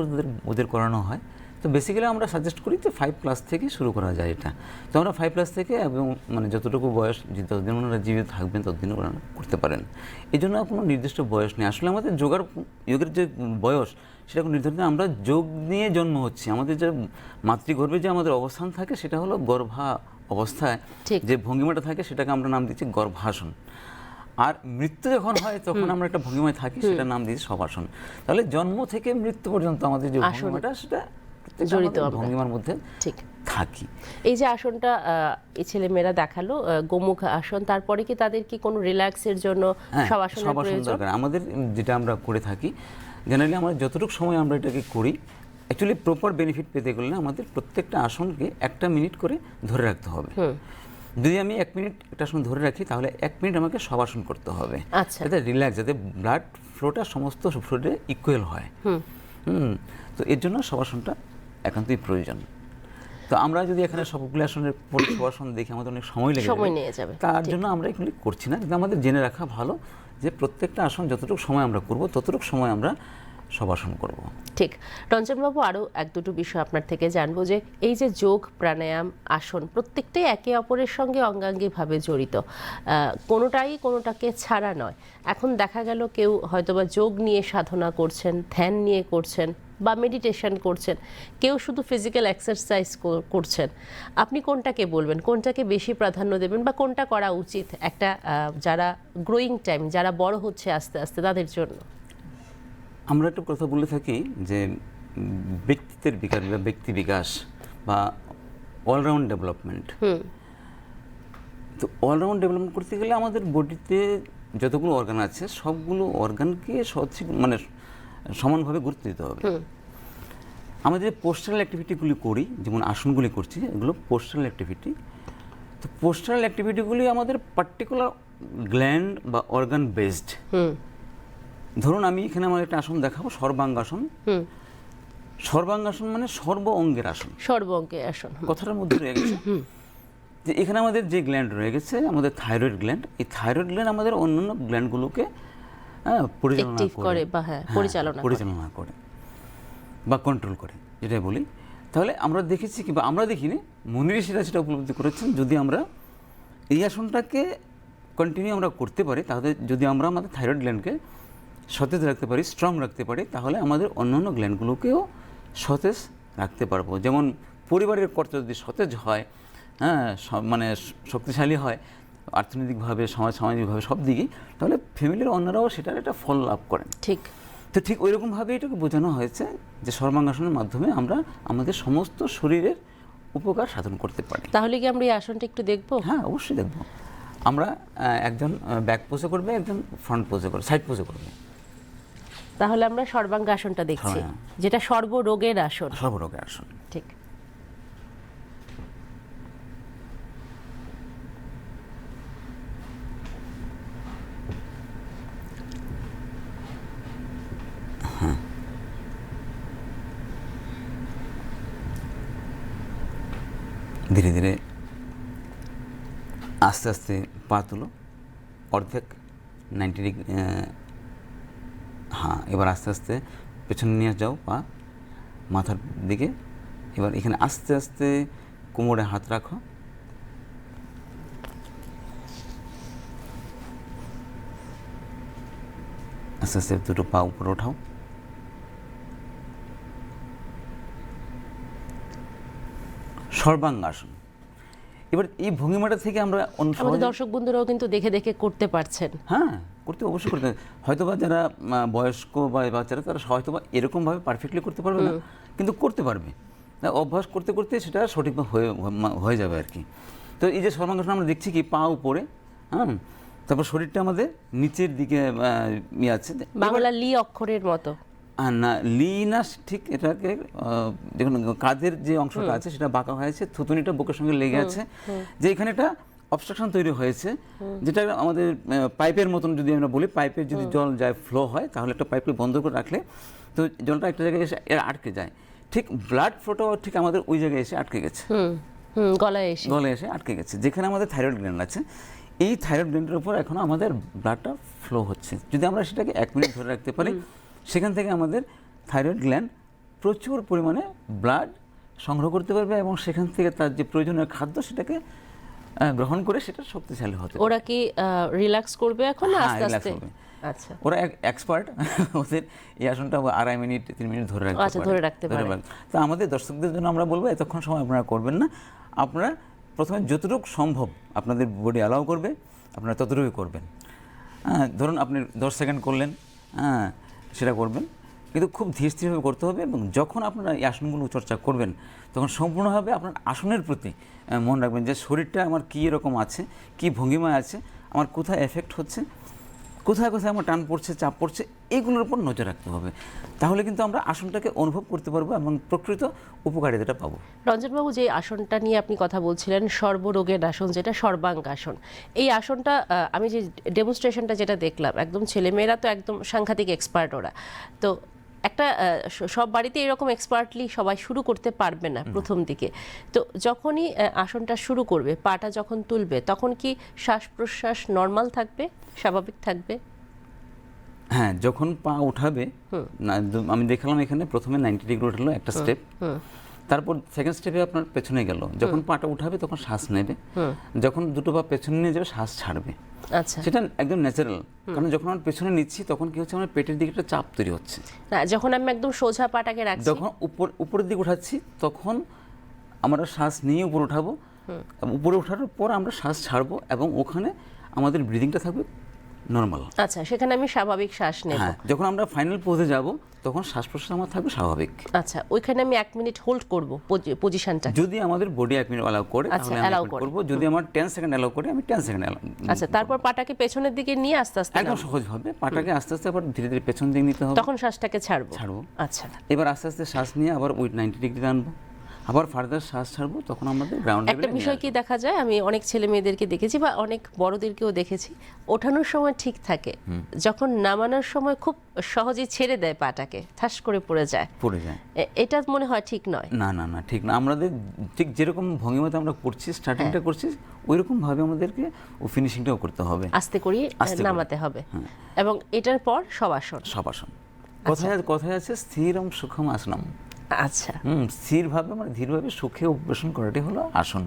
S2: ওদের করানো হয়। তো বেসিক্যালি আমরা সাজেস্ট করি যে 5+ থেকে শুরু করা যায় এটা। তো আমরা 5+ থেকে, এবং মানে যতটুকু বয়স, যতদিন ওনারা জীবিত থাকবেন ততদিন ওনারা করতে পারেন। এই জন্য কোনো নির্দিষ্ট বয়স নেই। আসলে আমাদের যোগের যে বয়স সেটা কোনো নির্ধারিত। আমরা যোগ নিয়ে জন্ম হচ্ছি। আমাদের যে মাতৃগর্ভে যে আমাদের অবস্থান থাকে সেটা হলো গর্ভা অবস্থায় যে ভঙ্গিমাটা থাকে সেটাকে আমরা নাম দিচ্ছি গর্ভাসন। আর মৃত্যু যখন হয় তখন আমরা একটা ভঙ্গিমায় থাকি, সেটা নাম দিচ্ছি শবাসন। তাহলে জন্ম থেকে মৃত্যু পর্যন্ত আমাদের যে ভঙ্গিমাটা সেটা জড়িত ভঙ্গিমার মধ্যে ঠিক থাকি।
S1: এই যে আসনটা এই ছেলেমেয়েরা দেখালো, গোমুখ আসন, তারপরে কি তাদের কি কোনো রিল্যাক্সের জন্য শবাসনের প্রয়োজন?
S2: আমাদের যেটা আমরা করে থাকি জেনারেলি, আমরা যতটুকু সময় আমরা এটাকে করি, অ্যাকচুয়ালি প্রপার বেনিফিট পেতে গেলে আমাদের প্রত্যেকটা আসনকে 1 মিনিট করে ধরে রাখতে হবে। যদি আমি 1 মিনিট একটা আসন ধরে রাখি তাহলে 1 মিনিট আমাকে শবাসন করতে হবে, যাতে রিল্যাক্স, যাতে ব্লাড ফ্লোটা সমস্ত ফ্লোটে ইকুয়াল হয়। তো এর জন্য শবাসনটা একান্তই প্রয়োজন। তো আমরা যদি এখানে সবগুলো আসনের শবাসন দেখি আমাদের অনেক সময় লেগে যাবে, তার জন্য আমরা এগুলি করছি না। কিন্তু আমাদের জেনে রাখা ভালো যে প্রত্যেকটা আসন যতটুকু সময় আমরা করব ততটুকু সময় আমরা শবাসন করব।
S1: ঠিক। রঞ্জনবাবু, আরও 1-2 বিষয় আপনার থেকে জানবো যে এই যে যোগ, প্রাণায়াম, আসন প্রত্যেকটাই একে অপরের সঙ্গে অঙ্গাঙ্গিভাবে জড়িত, কোনোটাকে ছাড়া নয়। এখন দেখা গেল কেউ হয়তোবা যোগ নিয়ে সাধনা করছেন, ধ্যান নিয়ে করছেন বা মেডিটেশন করছেন, কেউ শুধু ফিজিক্যাল এক্সারসাইজ করছেন। আপনি কোনটাকে বলবেন, কোনটাকে বেশি প্রাধান্য দেবেন বা কোনটা করা উচিত একটা যারা গ্রোয়িং টাইম, যারা বড় হচ্ছে আস্তে আস্তে, তাদের জন্য?
S2: আমরা একটা কথা বলে থাকি যে ব্যক্তিত্বের বিকাশ বা ব্যক্তি বিকাশ বা অলরাউন্ড ডেভেলপমেন্ট। তো অলরাউন্ড ডেভেলপমেন্ট করতে গেলে আমাদের বডিতে যতগুলো অর্গান আছে সবগুলো অর্গানকে মানে সমানভাবে গুরুত্ব দিতে হবে। আমাদের যে পোস্টারাল অ্যাক্টিভিটিগুলি করি, যেমন আসনগুলি করছি, এগুলো পোস্টারাল অ্যাক্টিভিটি। তো পোস্টারাল অ্যাক্টিভিটিগুলি আমাদের পার্টিকুলার গ্ল্যান্ড বা অর্গান বেসড। ধরুন আমি এখানে আমার একটা আসন দেখাবো, সর্বাঙ্গাসন। সর্বাঙ্গাসন মানে সর্ব অঙ্গের আসন,
S1: সর্বাঙ্গের আসন।
S2: কথাটার মধ্যে রয়ে গেছে যে এখানে আমাদের যে গ্ল্যান্ড রয়ে গেছে, আমাদের থাইরয়েড গ্ল্যান্ড, এই থাইরয়েড গ্ল্যান্ড আমাদের অন্যান্য গ্ল্যান্ডগুলোকে পরিচালনা করে বা কন্ট্রোল করে, যেটা বলি। তাহলে আমরা দেখেছি কিংবা আমরা দেখিনি, মনি ঋষিরা সেটা উপলব্ধি করেছেন, যদি আমরা এই আসনটাকে কন্টিনিউ আমরা করতে পারি, তাহলে যদি আমরা আমাদের থাইরয়েড গ্ল্যান্ডকে সতেজ রাখতে পারি, স্ট্রং রাখতে পারি, তাহলে আমাদের অন্যান্য গ্ল্যান্ডগুলোকেও সতেজ রাখতে পারবো। যেমন পরিবারের কর্তা যদি সতেজ হয়, হ্যাঁ, মানে শক্তিশালী হয় অর্থনৈতিকভাবে, সামাজিকভাবে, সব দিকেই, তাহলে ফ্যামিলির অন্যরাও সেটার একটা ফল লাভ করেন।
S1: ঠিক।
S2: তো ঠিক ওই রকমভাবে এটাকে বোঝানো হয়েছে যে সর্বাঙ্গাসনের মাধ্যমে আমরা আমাদের সমস্ত শরীরের উপকার সাধন করতে পারি।
S1: তাহলে কি আমরা এই আসনটা একটু দেখবো?
S2: হ্যাঁ, অবশ্যই দেখবো। আমরা একজন ব্যাক পোজে করবে, একজন ফ্রন্ট পোজে করবে, সাইড পোজে করবে।
S1: তাহলে আমরা সর্বাঙ্গাসনটা দেখছি, যেটা সর্বরোগের আসন।
S2: সর্বরোগের আসন,
S1: ঠিক।
S2: হ্যাঁ, ধীরে ধীরে আস্তে আস্তে পা তুলো, অর্ধেক 90 ডিগ্রি। হ্যাঁ, এবার আস্তে আস্তে পেছনে নিয়ে যাও পা মাথার দিকে। এবার এখানে আস্তে আস্তে কোমরে হাত রাখো, আস্তে আস্তে দুটো পা উপরে ওঠাও। সর্বাঙ্গাসন। এবার এই ভঙ্গিমাটা থেকে আমরা
S1: আমাদের দর্শক বন্ধুরাও কিন্তু দেখে দেখে করতে পারছেন।
S2: হ্যাঁ, করতে অবশ্যই করতে। হয়তোবা যারা বয়স্ক বা বাচ্চারা, তারা হয়তোবা এরকমভাবে পারফেক্টলি করতে পারবে না, কিন্তু করতে পারবে। অভ্যাস করতে করতে সেটা সঠিকভাবে হয়ে যাবে আর কি। তো এই যে সর্বাঙ্গাসন আমরা দেখছি কি পা উপরে, হ্যাঁ, তারপর শরীরটা আমাদের নিচের দিকে আছে,
S1: বাংলা লি অক্ষরের মতো।
S2: না লিনাস ঠিক এটাকে দেখুন কাঁধের যে অংশটা আছে সেটা বাঁকা হয়েছে, থুতুনিটা বুকের সঙ্গে লেগে আছে, যে এখানে একটা অবস্ট্রাকশন তৈরি হয়েছে, যেটা আমাদের পাইপের মতন যদি আমরা বলি, পাইপের যদি জল যায় ফ্লো হয় তাহলে একটা পাইপকে বন্ধ করে রাখলে তো জলটা একটা জায়গায় এসে আটকে যায়, ঠিক ব্লাড ফ্লোটাও ঠিক আমাদের ওই জায়গায় এসে আটকে গেছে, গলায় এসে আটকে গেছে, যেখানে আমাদের থাইরয়েড গ্ল্যান্ড আছে। এই থাইরয়েড গ্ল্যান্ডের উপর এখন আমাদের ব্লাডটা ফ্লো হচ্ছে, যদি আমরা সেটাকে 1 মিনিট ধরে রাখতে পারি সেখান থেকে আমাদের থাইরয়েড গ্ল্যান্ড প্রচুর পরিমাণে ব্লাড সংগ্রহ করতে পারবে এবং সেখান থেকে তার যে প্রয়োজনীয় খাদ্য সেটাকে গ্রহণ করে সেটা শক্তিশালী হতে পারে।
S1: ওরা কি রিল্যাক্স করবে এখন না আস্তে
S2: relax
S1: আস্তে?
S2: হবে।
S1: আচ্ছা,
S2: ওরা এক্সপার্ট, ওদের এই আসনটা 2.5 মিনিট 3 মিনিট ধরে রাখতে
S1: আচ্ছা,
S2: পারে,
S1: ধরে রাখতে পারে।
S2: তো আমাদের দর্শকদের জন্য আমরা বলবো এতক্ষণ সময় আপনারা করবেন না, আপনারা প্রথমে যতটুকু সম্ভব আপনাদের বডি অ্যালাউ করবে আপনারা ততটুকুই করবেন। ধরুন আপনি 10 সেকেন্ড করলেন, সেটা করবেন, কিন্তু খুব ধীর স্থিরভাবে করতে হবে এবং যখন আপনারা এই আসনগুলো চর্চা করবেন তখন সম্পূর্ণভাবে আপনার আসনের প্রতি মন রাখবেন যে শরীরটা আমার কী রকম আছে, কী ভঙ্গিমায় আছে, আমার কোথায় এফেক্ট হচ্ছে, কোথায় কোথায় আমার টান পড়ছে, চাপ পড়ছে, এইগুলোর উপর নজর রাখতে হবে। তাহলে কিন্তু আমরা আসনটাকে অনুভব করতে পারবো এবং প্রকৃত উপকারিতাটা পাবো।
S1: রঞ্জনবাবু, যে আসনটা নিয়ে আপনি কথা বলছিলেন, সর্বরোগের আসন, যেটা সর্বাঙ্গাসন, এই আসনটা আমি যে ডেমনস্ট্রেশনটা যেটা দেখলাম, একদম ছেলেমেয়েরা তো একদম সাংঘাতিক এক্সপার্ট ওরা, তো একটা সব বাড়িতে এরকম এক্সপার্টলি সবাই শুরু করতে পারবে না প্রথম দিকে, তো যখনই আসনটা শুরু করবে, পাটা যখন তুলবে, তখন কি শ্বাস প্রশ্বাস নর্মাল থাকবে, স্বাভাবিক থাকবে?
S2: হ্যাঁ, যখন পা উঠাবে, আমি দেখলাম এখানে প্রথমে 90 ডিগ্রি উঠালো একটা স্টেপ, তারপর সেকেন্ড স্টেপে আপনার পেছনে গেল, যখন পাটা উঠাবে তখন শ্বাস নেবে, যখন দুটো পা পেছনে নিয়ে যাবে শ্বাস ছাড়বে।
S1: আচ্ছা,
S2: সেটা একদম ন্যাচারাল, কারণ যখন আমরা পেছনে নিচ্ছি তখন কি হচ্ছে, আমার পেটের দিকে একটা চাপ তৈরি হচ্ছে।
S1: না, যখন আমি একদম সোজা পাটাকে রাখছি,
S2: যখন উপরের দিকে উঠাচ্ছি তখন আমরা শ্বাস নিয়ে উপরে উঠাবো, উপরে ওঠার পর আমরা শ্বাস ছাড়বো এবং ওখানে আমাদের ব্রিদিংটা থাকবে নর্মাল।
S1: আচ্ছা, সেখানে আমি স্বাভাবিক শ্বাস নেব।
S2: হ্যাঁ, যখন আমরা ফাইনাল পোজে যাব তখন শ্বাস প্রশ্বাস আমার থাকবে স্বাভাবিক।
S1: আচ্ছা, ওইখানে আমি 1 মিনিট হোল্ড করব পজিশনটা,
S2: যদি আমাদের বডি 1 মিনিট অ্যালাউ করে
S1: আচ্ছা,
S2: তাহলে
S1: allow
S2: আমি
S1: করে।
S2: করব, যদি আমার 10 সেকেন্ড অ্যালাউ করে আমি 10 সেকেন্ড অ্যালাউ।
S1: আচ্ছা, তারপর পাটাকে পেছনের দিকে নিয়ে আস্তে আস্তে
S2: একদম সহজ হবে, পাটাকে আস্তে আস্তে আবার ধীরে ধীরে পেছন দিকে নিতে হবে,
S1: তখন শ্বাসটাকে ছাড়বো। আচ্ছা,
S2: এবার আস্তে আস্তে শ্বাস নিয়ে আবার ওই 90 ডিগ্রি আনবো, আবার ফার্দার শ্বাস ছাড়বো, তখন আমাদের গ্রাউন্ড লেভেলে।
S1: একটা বিষয় কি দেখা যায়, আমি অনেক ছেলে মেয়েদেরকে দেখেছি বা অনেক বড়দেরকেও দেখেছি, ওঠানোর সময় ঠিক থাকে, যখন নামানোর সময় খুব সহজে ছেড়ে দেয়, পাটাকে ঠাস করে পড়ে যায়। এটা মনে হয় ঠিক নয়।
S2: না না না, ঠিক না। আমাদের ঠিক যেরকম ভঙ্গিমাতে আমরা করছি, স্টার্টিংটা করছি, ওইরকম ভাবে আমাদেরকে ও ফিনিশিংটাও করতে হবে,
S1: আস্তে করে নামাতে হবে। এবং এটার পর শবাসন।
S2: কথায় আছে স্থিরম সুখম আসনম।
S1: আচ্ছা,
S2: স্থিরভাবে মানে ধীরভাবে সুখে উপবেশন করাটাই হলো আসন।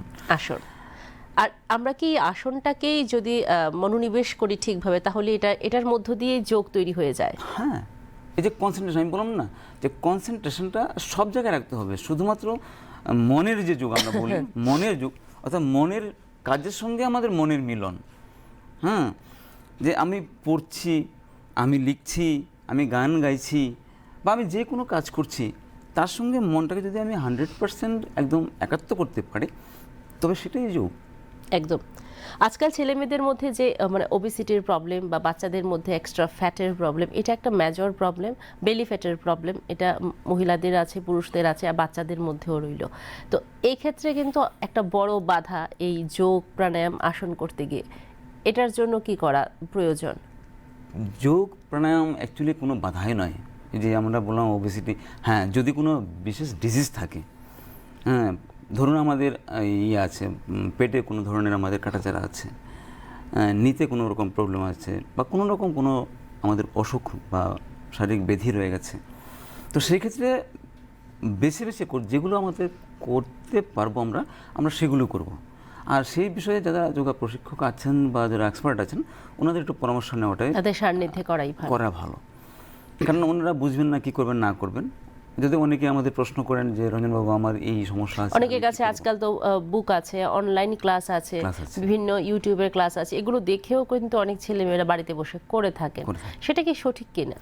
S1: আর আমরা কি আসনটাকেই যদি মনোনিবেশ করি ঠিকভাবে, তাহলে এটার মধ্য দিয়ে যোগ তৈরি হয়ে যায়।
S2: হ্যাঁ, এই যে কনসেন্ট্রেশন, আমি বললাম না যে কনসেন্ট্রেশনটা সব জায়গায় রাখতে হবে, শুধুমাত্র মনের যে যোগ আমরা বলি, মনের যোগ, অর্থাৎ মনের কাজের সঙ্গে আমাদের মনের মিলন। হ্যাঁ, যে আমি পড়ছি, আমি লিখছি, আমি গান গাইছি বা আমি যে কোনো কাজ করছি, তার সঙ্গে মনটাকে যদি আমি 100% একদম একাত্ম করতে পারি তবে সেটাই যোগ।
S1: একদম। আজকাল ছেলে মেয়েদের মধ্যে যে মানে ওবেসিটির প্রবলেম বা বাচ্চাদের মধ্যে এক্সট্রা ফ্যাটের প্রবলেম, এটা একটা মেজর প্রবলেম, বেলি ফ্যাটের প্রবলেম, এটা মহিলাদের আছে, পুরুষদের আছে, আর বাচ্চাদের মধ্যেও রইল। তো এই ক্ষেত্রে কিন্তু একটা বড় বাধা এই যোগ প্রাণায়াম আসন করতে গিয়ে, এটার জন্য কি করা প্রয়োজন?
S2: যোগ প্রাণায়াম অ্যাকচুয়ালি কোনো বাধাই নয়। যে আমরা বললাম ওবেসিটি, হ্যাঁ, যদি কোনো বিশেষ ডিজিজ থাকে, হ্যাঁ, ধরুন আমাদের ইয়ে আছে, পেটে কোনো ধরনের আমাদের কাটাচাড়া আছে, নিতে কোনো রকম প্রবলেম আছে, বা কোনো রকম কোনো আমাদের অসুখ বা শারীরিক ব্যাধি রয়ে গেছে, তো সেই ক্ষেত্রে বেছে বেছে যেগুলো আমাদের করতে পারবো আমরা সেগুলো করব। আর সেই বিষয়ে যারা যোগা প্রশিক্ষক আছেন বা যারা এক্সপার্ট আছেন, ওনাদের একটু পরামর্শ নেওয়াটাই,
S1: তাদের সান্নিধ্যে করা ভালো,
S2: কারণ ওনারা বুঝবেন না কি করবেন না করবেন। যদি অনেকে আমাদের প্রশ্ন করেন যে রঞ্জনবাবু আমার এই সমস্যা আছে,
S1: অনেকের কাছে আজকাল তো বুক আছে, অনলাইন ক্লাস আছে, বিভিন্ন ইউটিউবের ক্লাস আছে, এগুলো দেখেও কিন্তু অনেক ছেলেমেয়েরা বাড়িতে বসে করে থাকেন, সেটা কি সঠিক কিনা?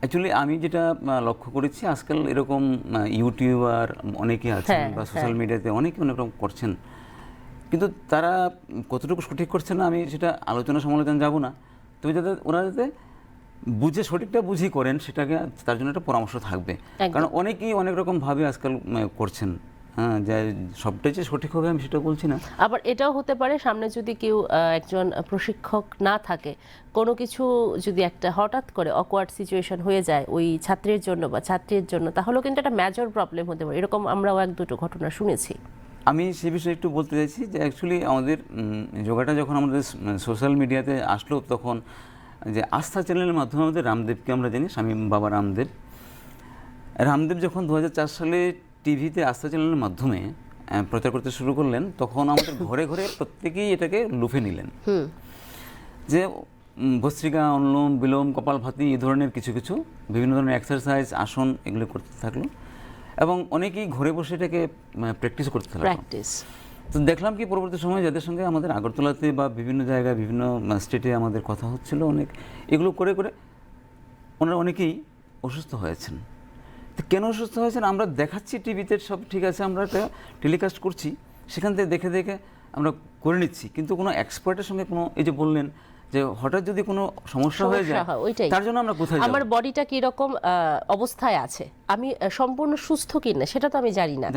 S2: অ্যাকচুয়ালি আমি যেটা লক্ষ্য করেছি, আজকাল এরকম ইউটিউবার অনেকে আছেন বা সোশ্যাল মিডিয়াতে অনেকে অনেক রকম করছেন, কিন্তু তারা কতটুকু সঠিক করছে না আমি সেটা আলোচনা সমালোচনা যাব না, তবে ওরা যাতে বুঝে সঠিকটা বুঝি করেন, সেটাকে তার জন্য একটা পরামর্শ থাকবে।
S1: একদম।
S2: কারণ অনেকেই অনেক রকম ভাবে আজকাল করছেন, হ্যাঁ, যে সবটাই যে সঠিক হবে আমি সেটা বলছি না।
S1: আবার এটাও হতে পারে সামনে যদি কেউ একজন প্রশিক্ষক না থাকে, কোনো কিছু যদি একটা হঠাৎ করে অকওয়ার্ড সিচুয়েশন হয়ে যায় ওই ছাত্রের জন্য বা ছাত্রীর জন্য, তাহলেও কিন্তু একটা মেজর প্রবলেম হতে পারে। এরকম আমরাও এক দুটো ঘটনা শুনেছি।
S2: আমি সে বিষয়ে একটু বলতে চাইছি যে অ্যাকচুয়ালি আমাদের যোগাটা যখন আমাদের সোশ্যাল মিডিয়াতে আসলো, তখন যে আস্থা চ্যানেলের মাধ্যমে আমাদের রামদেবকে আমরা জানি, স্বামী বাবা রামদেব যখন 2004 সালে টিভিতে আস্থা চ্যানেলের মাধ্যমে প্রচার করতে শুরু করলেন, তখন আমাদের ঘরে ঘরে প্রত্যেকেই এটাকে লুফে নিলেন। যে ভস্ত্রিকা, অনুলোম বিলোম, কপালভাতি, এই ধরনের কিছু কিছু বিভিন্ন ধরনের এক্সারসাইজ, আসন এগুলো করতে থাকলো এবং অনেকেই ঘরে বসে এটাকে প্র্যাকটিস করতে থাকলো। তো দেখলাম কি পরবর্তী সময়ে যাদের সঙ্গে আমাদের আগরতলাতে বা বিভিন্ন জায়গায় বিভিন্ন স্টেটে আমাদের কথা হচ্ছিল, অনেক এগুলো করে করে ওনারা অনেকেই অসুস্থ হয়েছেন। তো কেন অসুস্থ হয়েছেন? আমরা দেখাচ্ছি টিভিতে সব ঠিক আছে, আমরা একটা টেলিকাস্ট করছি, সেখান থেকে দেখে দেখে আমরা করে নিচ্ছি, কিন্তু কোনো এক্সপার্টের সঙ্গে কোনো, এই যে বললেন যে হঠাৎ যদি কোনো সমস্যা হয়ে যায়, তার জন্য আমরা কোথায় যাব?
S1: আমার বডিটা কি রকম অবস্থায় আছে, আমি সম্পূর্ণ সুস্থ কিনা সেটা তো আমি জানি না।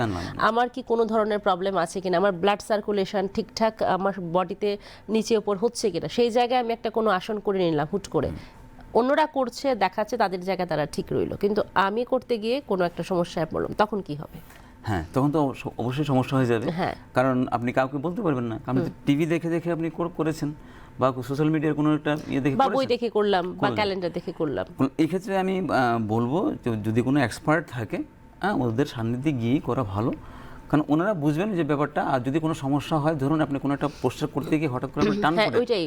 S1: আমার কি কোনো ধরনের প্রবলেম আছে কিনা, আমার ব্লাড সার্কুলেশন ঠিকঠাক আমার বডিতে নিচে উপর হচ্ছে কিনা, সেই জায়গায় আমি একটা কোনো আসন করে নিলাম হুট করে, অন্যরা করছে দেখাচ্ছে তাদের জায়গায় তারা ঠিক রইলো, কিন্তু আমি করতে গিয়ে কোনো একটা সমস্যায় পড়লাম, তখন কি হবে?
S2: হ্যাঁ, তখন তো অবশ্যই সমস্যা হয়ে যাবে।
S1: হ্যাঁ,
S2: কারণ আপনি কাউকে বলতে পারবেন না, কারণ টিভি দেখে দেখে আপনি করেছেন বা সোশ্যাল মিডিয়ার কোনো একটা ইয়ে দেখে
S1: বা বই দেখে করলাম বা ক্যালেন্ডার দেখে করলাম।
S2: এই ক্ষেত্রে আমি বলবো যে যদি কোনো এক্সপার্ট থাকে, ওদের সান্নিধ্যে গিয়ে করা ভালো, কারণ ওনারা বুঝবেন যে ব্যাপারটা। আর যদি কোনো সমস্যা হয়, ধরুন আপনি কোনো একটা পোস্টার করতে গিয়ে হঠাৎ করে টান পড়ে,
S1: ওইটাই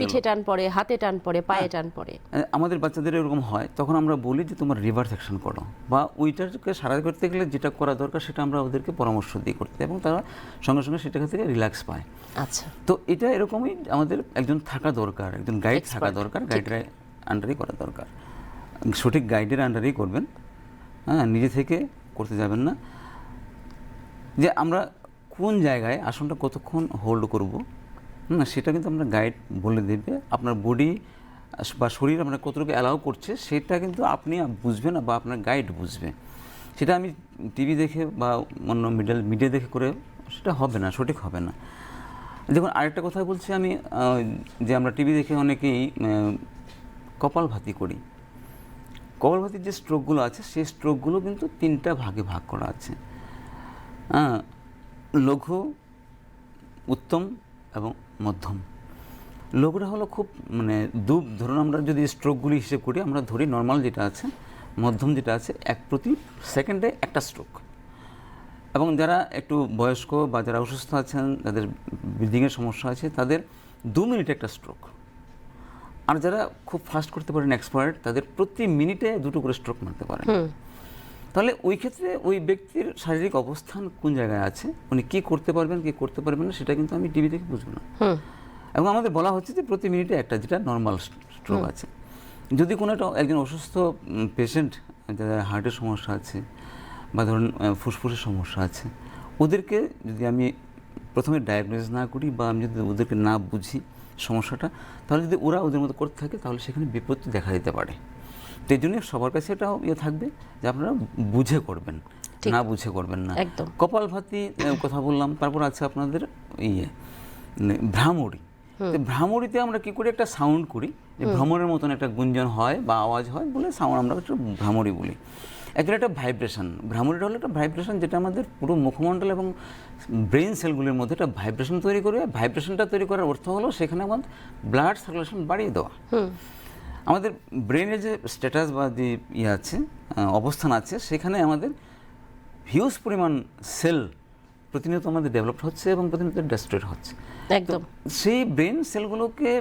S1: পিঠে টান পড়ে, হাতে টান পড়ে, পায়ে টান পড়ে,
S2: আমাদের বাচ্চাদের এরকম হয়, তখন আমরা বলি যে তোমার রিভার্স অ্যাকশন করো, বা ওইটাকে সারা করতে গেলে যেটা করা দরকার সেটা আমরা ওদেরকে পরামর্শ দিই করতে, এবং তারা সঙ্গে সঙ্গে সেটা থেকে রিল্যাক্স পায়।
S1: আচ্ছা,
S2: তো এটা এরকমই আমাদের একজন থাকা দরকার, একজন গাইড থাকা দরকার, গাইডের আন্ডারেই করা দরকার, সঠিক গাইডের আন্ডারেই করবেন। হ্যাঁ, নিজে থেকে করতে যাবেন না। যে আমরা কোন জায়গায় আসনটা কতক্ষণ হোল্ড করব, সেটা কিন্তু আমরা গাইড বলে দেবে। আপনার বডি বা শরীর আপনার কতটুকু অ্যালাউ করছে সেটা কিন্তু আপনি বুঝবেন বা আপনার গাইড বুঝবে। সেটা আমি টিভি দেখে বা অন্য মিডিয়া দেখে করে সেটা হবে না, সঠিক হবে না। দেখুন, আরেকটা কথা বলছি আমি, যে আমরা টিভি দেখে অনেকেই কপালভাতি করি। কপালভাতির যে স্ট্রোকগুলো আছে, সেই স্ট্রোকগুলো কিন্তু 3টা ভাগে ভাগ করা আছে, লঘু, উত্তম এবং মধ্যম। লঘুটা হলো খুব ধরুন আমরা যদি স্ট্রোকগুলি হিসেব করি, আমরা ধরি নর্মাল যেটা আছে, মধ্যম যেটা আছে 1 প্রতি সেকেন্ডে একটা স্ট্রোক, এবং যারা একটু বয়স্ক বা যারা অসুস্থ আছেন, যাদের ব্রিদিংয়ের সমস্যা আছে, তাদের 2 মিনিটে একটা স্ট্রোক। আর যারা খুব ফাস্ট করতে পারেন, এক্সপার্ট, তাদের প্রতি মিনিটে 2টো করে স্ট্রোক মারতে পারেন। তাহলে ওই ক্ষেত্রে ওই ব্যক্তির শারীরিক অবস্থান কোন জায়গায় আছে, উনি কী করতে পারবেন কি করতে পারবেন না, সেটা কিন্তু আমি টিভি থেকে বুঝবো না। এবং আমাদের বলা হচ্ছে যে প্রতি মিনিটে একটা, যেটা নর্মাল স্ট্রোক আছে। যদি কোনো একজন অসুস্থ পেশেন্ট, যাদের হার্টের সমস্যা আছে বা ধরুন ফুসফুসের সমস্যা আছে, ওদেরকে যদি আমি প্রথমে ডায়াগনোজ না করি বা আমি যদি ওদেরকে না বুঝি সমস্যাটা, তাহলে যদি ওরা ওদের মতো করতে থাকে, তাহলে সেখানে বিপত্তি দেখা দিতে পারে। তো এই জন্য সবার কাছে এটা থাকবে যে আপনারা বুঝে করবেন, না বুঝে করবেন না। কপালভাতি কথা বললাম, তারপর আছে আপনাদের ভ্রামরি। ভ্রামরিতে আমরা কি করি, একটা সাউন্ড করি, যে ভ্রমণের মতন একটা গুঞ্জন হয় বা আওয়াজ হয় বলে সাউন্ড আমরা একটা ভ্রামরি বলি। অ্যাকচুয়ালি একটা ভাইব্রেশন, ভ্রামরিটা হলো একটা ভাইব্রেশন, যেটা আমাদের পুরো মুখমণ্ডল এবং ব্রেন সেলগুলির মধ্যে একটা ভাইব্রেশন তৈরি করে। ভাইব্রেশনটা তৈরি করার অর্থ হলো সেখানে আমাদের ব্লাড সার্কুলেশন বাড়িয়ে দেওয়া। আমাদের ব্রেনের যে স্ট্যাটাস বা যে আছে, অবস্থান আছে, সেখানে আমাদের হিউজ পরিমাণ সেল প্রতিনিয়ত আমাদের ডেভেলপ হচ্ছে এবং প্রতিনিয়ত ডেস্ট্রয়েড হচ্ছে।
S1: একদম
S2: সেই ব্রেন সেলগুলোকে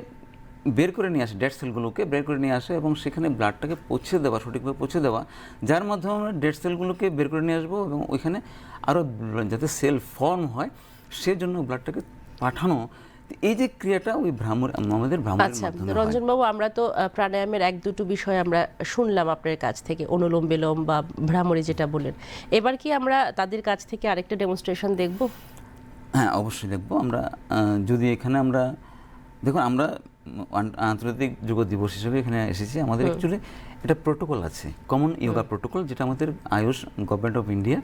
S2: বের করে নিয়ে আসে, ডেড সেলগুলোকে বের করে নিয়ে আসে এবং সেখানে ব্লাডটাকে পৌঁছে দেওয়া, সঠিকভাবে পৌঁছে দেওয়া, যার মাধ্যমে আমরা ডেড সেলগুলোকে বের করে নিয়ে আসবো এবং ওইখানে আরও যাতে সেল ফর্ম হয় সেজন্য ব্লাডটাকে পাঠানো। এই যে ক্রিয়াটা ওই আমাদের ভ্রামরের মাধ্যমে হয়।
S1: রঞ্জন বাবু, আমরা তো প্রাণায়ামের 1-2টো বিষয় আমরা শুনলাম আপনার কাছ থেকে, অনুলোম বিলোম বা ভ্রামরি যেটা বললেন। এবার কি আমরা তাদের কাছ থেকে আরেকটা ডেমনস্ট্রেশন দেখব?
S2: হ্যাঁ, অবশ্যই দেখব আমরা। যদি এখানে আমরা দেখুন, আমরা আন্তর্জাতিক যোগ দিবস হিসেবে এখানে এসেছি। আমাদের অ্যাকচুয়ালি এটা প্রোটোকল আছে, কমন ইয়োগা প্রোটোকল, যেটা আমাদের আয়ুষ গভর্নমেন্ট অফ ইন্ডিয়া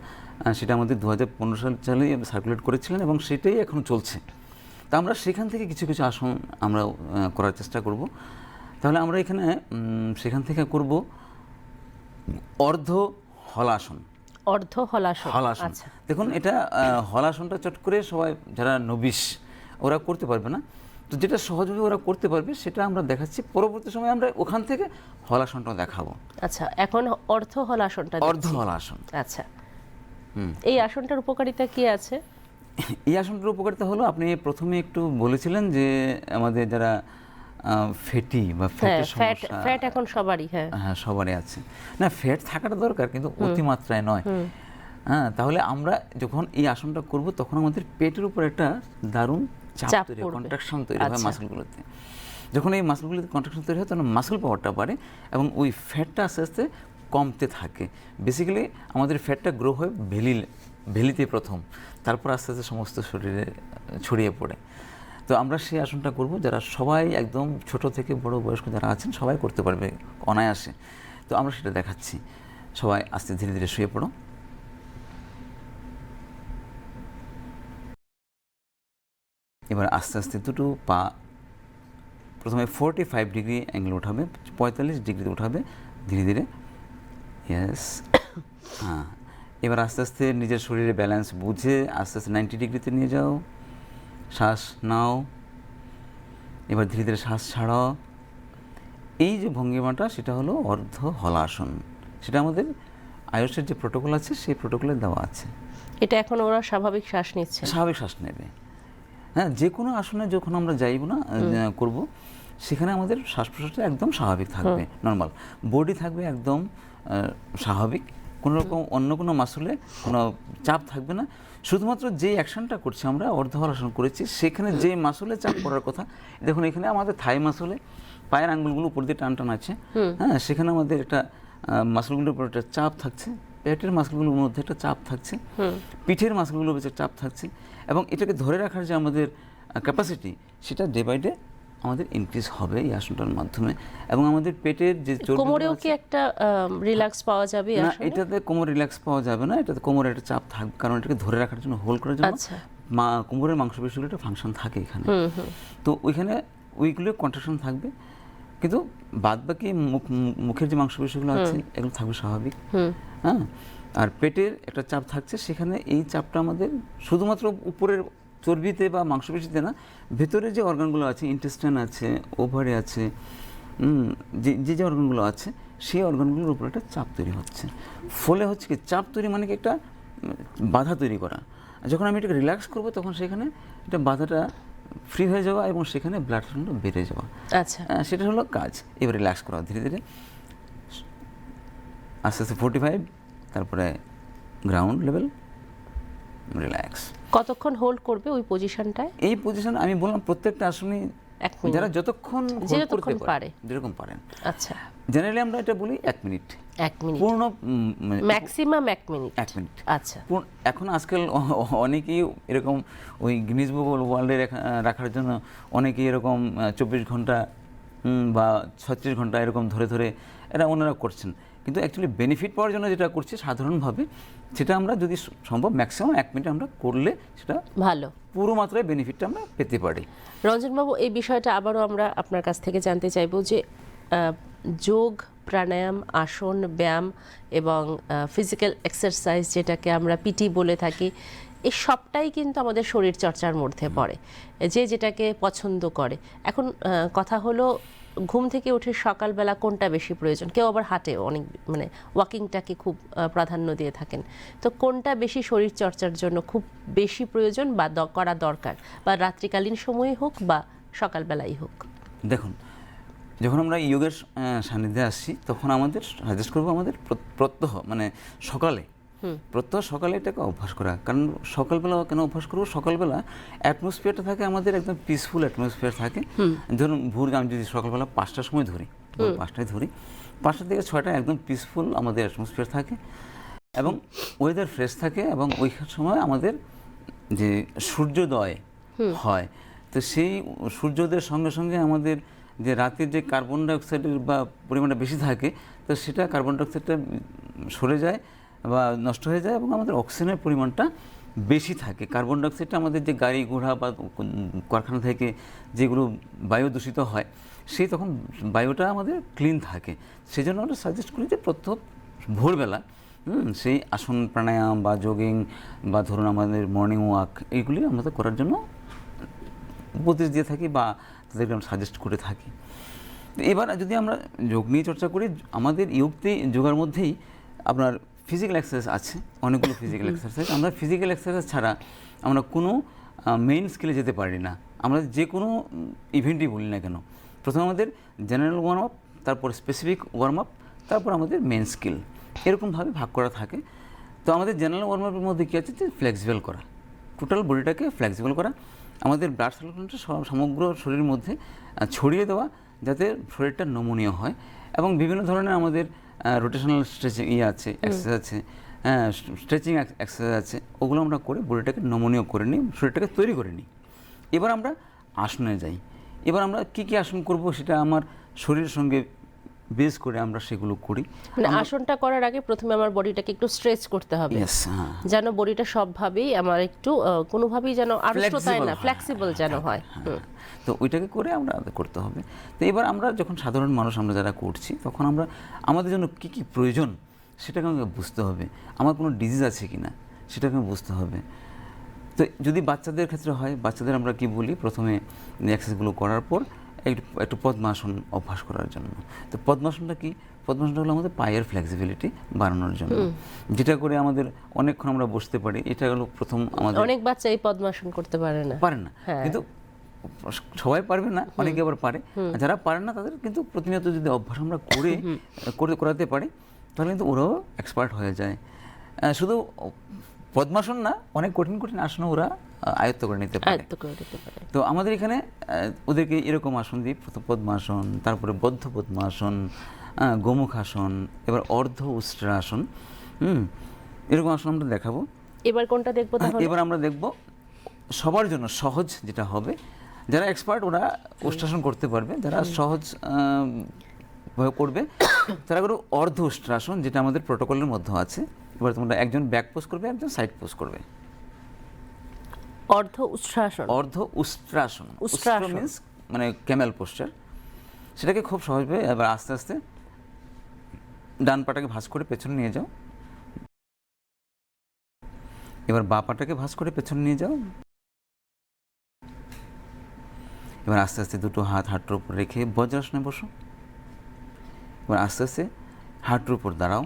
S2: সেটা আমাদের 2015 সালে সার্কুলেট করেছিলেন এবং সেটাই এখন চলছে। তা আমরা সেখান থেকে কিছু কিছু আসন আমরা করার চেষ্টা করব। তাহলে আমরা এখানে সেখান থেকে করব অর্ধ হলাসন।
S1: অর্ধ হলাসন।
S2: হলাসন,
S1: আচ্ছা,
S2: দেখুন এটা হলাসনটা চট করে সবাই যারা নবিশ ওরা করতে পারবে না, তো যেটা সহজভাবে ওরা করতে পারবে সেটা আমরা দেখাচ্ছি। পরবর্তী সময় আমরা ওখান থেকে হলাসনটা দেখাবো।
S1: আচ্ছা, এখন অর্ধ হলাসনটা
S2: অর্ধ
S1: দেখছি।
S2: হলাসন।
S1: আচ্ছা, এই আসনটার উপকারিতা কি আছে?
S2: এই আসনটার উপকারিতা হলো, আপনি প্রথমে একটু বলেছিলেন যে আমাদের যারা ফ্যাটি বা ফ্যাটের সমস্যা,
S1: ফ্যাট এখন সবারই,
S2: হ্যাঁ সবারই আছে। না, ফ্যাট থাকাটা দরকার কিন্তু অতিমাত্রায় নয়। হ্যাঁ, তাহলে আমরা যখন এই আসনটা করব তখন আমাদের পেটের উপর একটা দারুণ চাপ তৈরি হয়, কন্ট্রাকশন তৈরি হয় মাসলগুলোতে। যখন এই মাসলগুলোতে কন্ট্রাকশন তৈরি হয় তখন মাসল পাওয়ারটা বাড়ে এবং ওই ফ্যাটটা আস্তে আস্তে কমতে থাকে। বেসিক্যালি আমাদের ফ্যাটটা গ্রো হয় ভেলিতে প্রথম, তারপর আস্তে আস্তে সমস্ত শরীরে ছড়িয়ে পড়ে। তো আমরা সেই আসনটা করব, যারা সবাই একদম ছোট থেকে বড় বয়স্ক যারা আছেন সবাই করতে পারবে অনায়াসে। তো আমরা সেটা দেখাচ্ছি। সবাই আস্তে ধীরে ধীরে শুয়ে পড়ো। এবার আস্তে আস্তে দুটো পা প্রথমে 45 ডিগ্রি অ্যাঙ্গেল উঠাবে, 45 ডিগ্রিতে উঠাবে ধীরে ধীরে। ইয়েস, হ্যাঁ। এবার আস্তে আস্তে নিজের শরীরে ব্যালেন্স বুঝে আস্তে আস্তে 90 ডিগ্রিতে নিয়ে যাও। শ্বাস নাও, এবার ধীরে ধীরে শ্বাস ছাড়াও। এই যে ভঙ্গিমাটা সেটা হলো অর্ধ হলাসন। সেটা আমাদের আয়ুষের যে প্রোটোকল আছে সেই প্রোটোকলে দেওয়া আছে।
S1: এটা এখন ওরা স্বাভাবিক শ্বাস নিচ্ছে,
S2: স্বাভাবিক শ্বাস নেবে। হ্যাঁ, যে কোনো আসনে যখন আমরা যাইব না করব, সেখানে আমাদের শ্বাস প্রশ্বাসটা একদম স্বাভাবিক থাকবে, নর্মাল বডি থাকবে একদম স্বাভাবিক, কোনো রকম অন্য কোনো মাসলে কোনো চাপ থাকবে না। শুধুমাত্র যে অ্যাকশনটা করছি আমরা অর্ধ হলাসন করেছি, সেখানে যে মাসলে চাপ পড়ার কথা, দেখুন এখানে আমাদের থাই মাসলে পায়ের আঙ্গুলগুলো উপর দিয়ে টান টান আছে, হ্যাঁ, সেখানে আমাদের একটা মাসলগুলোর উপর একটা চাপ থাকছে, পেটের মাসলগুলোর মধ্যে একটা চাপ থাকছে, পিঠের মাসলগুলোর উপর চাপ থাকছে, এবং এটাকে ধরে রাখার যে আমাদের ক্যাপাসিটি সেটা ডে বাই ডে আমাদের ইনক্রিজ হবে এই আসনটার মাধ্যমে। এবং আমাদের পেটের যে
S1: কোমরেও কি একটা রিল্যাক্স পাওয়া যাবে?
S2: না, এটাতে কোমর রিল্যাক্স পাওয়া যাবে না, এটাতে কোমরের একটা চাপ থাকবে, কারণ এটাকে ধরে রাখার জন্য, হোল্ড করার জন্য কোমরের মাংসপেশিগুলো একটা ফাংশন থাকে এখানে। তো ওইখানে ওইগুলো কন্ট্রাকশন থাকবে, কিন্তু বাদ বাকি মুখের যে মাংসপেশিগুলো আছে এগুলো থাকবে স্বাভাবিক। হ্যাঁ, আর পেটের একটা চাপ থাকছে, সেখানে এই চাপটা আমাদের শুধুমাত্র উপরের চর্বিতে বা মাংসপেশিতে না, ভেতরে যে অর্গানগুলো আছে, ইন্টেস্টাইন আছে, ওভারি আছে, যে যে অর্গানগুলো আছে সেই অর্গানগুলোর উপর একটা চাপ তৈরি হচ্ছে। ফলে হচ্ছে কি, চাপ তৈরি মানে কি একটা বাধা তৈরি করা। যখন আমি এটাকে রিল্যাক্স করবো তখন সেখানে এটা বাধাটা ফ্রি হয়ে যাওয়া এবং সেখানে ব্লাড ফ্লোটা বেড়ে যাওয়া।
S1: আচ্ছা,
S2: সেটা হলো কাজ। এবার রিল্যাক্স করা ধীরে ধীরে, আস্তে আস্তে 45, তারপরে গ্রাউন্ড লেভেল, রিল্যাক্স।
S1: কতক্ষণ হোল্ড করবে ওই পজিশনটায়?
S2: এই পজিশন আমি বললাম প্রত্যেকটা আসনে যারা যতক্ষণ করতে পারে, যেরকম পারেন।
S1: আচ্ছা,
S2: জেনারেলি আমরা এটা বলি 1 মিনিট,
S1: 1 মিনিট
S2: পূর্ণ,
S1: ম্যাক্সিমাম 1 মিনিট।
S2: 1 মিনিট।
S1: আচ্ছা,
S2: এখন আজকাল অনেকেই এরকম ওই গিনিস বুক ওয়ার্ল্ডে রাখার জন্য অনেকেই এরকম 24 ঘন্টা বা 36 ঘন্টা এরকম ধরে ধরে এরা ওনারা করছেন, কিন্তু অ্যাকচুয়ালি বেনিফিট পাওয়ার জন্য যেটা করছি সাধারণভাবে, সেটা আমরা যদি সম্ভব ম্যাক্সিমাম 1 মিনিট আমরা করলে সেটা
S1: ভালো,
S2: পুরো মাত্রায় বেনিফিটটা আমরা পেতে পারি।
S1: রঞ্জনবাবু, এই বিষয়টা আবারও আমরা আপনার কাছ থেকে জানতে চাইব যে যোগ, প্রাণায়াম, আসন, ব্যায়াম এবং ফিজিক্যাল এক্সারসাইজ, যেটাকে আমরা পিটি বলে থাকি, এই সবটাই কিন্তু আমাদের শরীর চর্চার মধ্যে পড়ে, যে যেটাকে পছন্দ করে। এখন কথা হলো, ঘুম থেকে উঠে সকালবেলা কোনটা বেশি প্রয়োজন? কেউ আবার হাঁটে, অনেক মানে ওয়াকিংটাকে খুব প্রাধান্য দিয়ে থাকেন। তো কোনটা বেশি শরীর চর্চার জন্য খুব বেশি প্রয়োজন বা করা দরকার, বা রাত্রিকালীন সময়ে হোক বা সকালবেলাই হোক?
S2: দেখুন, যখন আমরা যোগের সান্নিধ্যে আসছি তখন আমাদের সাজেস্ট করবো আমাদের প্রত্যহ মানে সকালে, প্রত্যহ সকালে এটাকে অভ্যাস করা। কারণ সকালবেলা কেন অভ্যাস করবো? সকালবেলা অ্যাটমসফিয়ারটা থাকে আমাদের একদম পিসফুল অ্যাটমসফিয়ার থাকে। ধরুন ভোর, আমি যদি সকালবেলা 5টার সময় ধরি, 5টায় ধরি, 5টা থেকে 6টা একদম পিসফুল আমাদের অ্যাটমসফিয়ার থাকে এবং ওয়েদার ফ্রেশ থাকে, এবং ওই সময় আমাদের যে সূর্যোদয় হয় তো সেই সূর্যোদয়ের সঙ্গে সঙ্গে আমাদের যে রাতের যে কার্বন ডাইঅক্সাইডের বা পরিমাণটা বেশি থাকে, তো সেটা কার্বন ডাইঅক্সাইডটা সরে যায় বা নষ্ট হয়ে যায় এবং আমাদের অক্সিজেনের পরিমাণটা বেশি থাকে। কার্বন ডাইঅক্সাইডটা আমাদের যে গাড়ি ঘোড়া বা কারখানা থেকে যেগুলো বায়ু দূষিত হয়, সেই তখন বায়ুটা আমাদের ক্লিন থাকে। সেই জন্য আমরা সাজেস্ট করি যে প্রত্যহ ভোরবেলা সেই আসন প্রাণায়াম বা জগিং বা ধরুন আমাদের মর্নিং ওয়াক এইগুলি আমাদের করার জন্য উপদেশ দিয়ে থাকি বা তাদেরকে আমরা সাজেস্ট করে থাকি। এবার যদি আমরা যোগ নিয়ে চর্চা করি, আমাদের যোগার মধ্যেই আপনার ফিজিক্যাল এক্সারসাইজ আছে, অনেকগুলো ফিজিক্যাল এক্সারসাইজ। আমরা ফিজিক্যাল এক্সারসাইজ ছাড়া আমরা কোনো মেইন স্কিলে যেতে পারি না। আমরা যে কোনো ইভেন্টই বলি না কেন, প্রথমে আমাদের জেনারেল ওয়ার্ম আপ, তারপর স্পেসিফিক ওয়ার্ম আপ, তারপর আমাদের মেইন স্কিল, এরকমভাবে ভাগ করা থাকে। তো আমাদের জেনারেল ওয়ার্ম আপের মধ্যে কী আছে, যে ফ্লেক্সিবল করা, টোটাল বডিটাকে ফ্লেক্সিবল করা, আমাদের ব্লাড সার্কুলেশনটা সমগ্র শরীরের মধ্যে ছড়িয়ে দেওয়া, যাতে শরীরটা নমনীয় হয়। এবং বিভিন্ন ধরনের আমাদের রোটেশনাল স্ট্রেচিং আছে, এক্সারসাইজ আছে, স্ট্রেচিং এক্সারসাইজ আছে, ওগুলো আমরা করে বডিটাকে নমনীয় করে নিই, শরীরটাকে তৈরি করে নিই। এবার আমরা আসনে যাই। এবার আমরা কী কী আসন করব সেটা আমার শরীরের সঙ্গে বেস করে আমরা সেগুলো করি।
S1: মানে আসনটা করার আগে প্রথমে আমার বডিটাকে একটু স্ট্রেচ করতে হবে, যেন বডিটা সবভাবেই আমার একটু কোনোভাবেই যেন আড়ষ্টতায় না, ফ্লেক্সিবল যেন হয়।
S2: তো ওইটাকে করে আমরা করতে হবে। তো এবার আমরা যখন সাধারণ মানুষ আমরা যারা করছি, তখন আমরা আমাদের জন্য কী কী প্রয়োজন সেটাকে আমাকে বুঝতে হবে। আমার কোনো ডিজিজ আছে কি না সেটাকে বুঝতে হবে। তো যদি বাচ্চাদের ক্ষেত্রে হয়, বাচ্চাদের আমরা কি বলি, প্রথমে এক্সারসাইজগুলো করার পর একটু পদ্মাসন অভ্যাস করার জন্য। তো পদ্মাসনটা কি? পদ্মাসনটা হলো আমাদের পায়ের ফ্লেক্সিবিলিটি বাড়ানোর জন্য, যেটা করে আমাদের অনেকক্ষণ আমরা বসতে পারি। এটা হলো প্রথম আমাদের।
S1: অনেক বাচ্চা এই পদ্মাসন করতে পারে না,
S2: কিন্তু সবাই পারবে না, অনেকে আবার পারে। যারা পারে না তাদের কিন্তু প্রতিনিয়ত যদি অভ্যাস আমরা করাতে পারি, তাহলে কিন্তু ওরাও এক্সপার্ট হয়ে যায়। শুধু পদ্মাসন না, অনেক কঠিন কঠিন আসন ওরা আয়ত্ত করে নিতে পারে। তো আমাদের এখানে ওদেরকে এরকম আসন দিই, প্রথম পদ্মাসন, তারপরে বদ্ধ পদ্মাসন, গোমুখাসন, এবার অর্ধ উষ্ট্রাসন, এরকম আসন আমরা দেখাবো।
S1: এবার কোনটা দেখবো?
S2: এবার আমরা দেখব সবার জন্য সহজ যেটা হবে, যারা এক্সপার্ট ওরা উষ্ট্রাসন করতে পারবে, যারা সহজ করবে তারা করে অর্ধ উষ্ট্রাসন, যেটা আমাদের প্রোটোকলের মধ্যে আছে। এবার তোমরা একজন ব্যাক পোজ করবে, একজন সাইড পোজ করবে।
S1: অর্ধ উষ্ট্রাসন,
S2: অর্ধ উষ্ট্রাসন, উষ্ট্রা মিন্স মানে ক্যামেল পোস্টার। সেটাকে খুব সহজভাবে এবার আস্তে আস্তে ডান পাটাকে ভাঁজ করে পেছনে নিয়ে যাও। এবার বাঁ পাটাকে ভাঁজ করে পেছনে নিয়ে যাও। এবার আস্তে আস্তে দুটো হাত হাঁটুর উপর রেখে বজ্রাসনে বসো। এবার আস্তে আস্তে হাঁটুর উপর দাঁড়াও।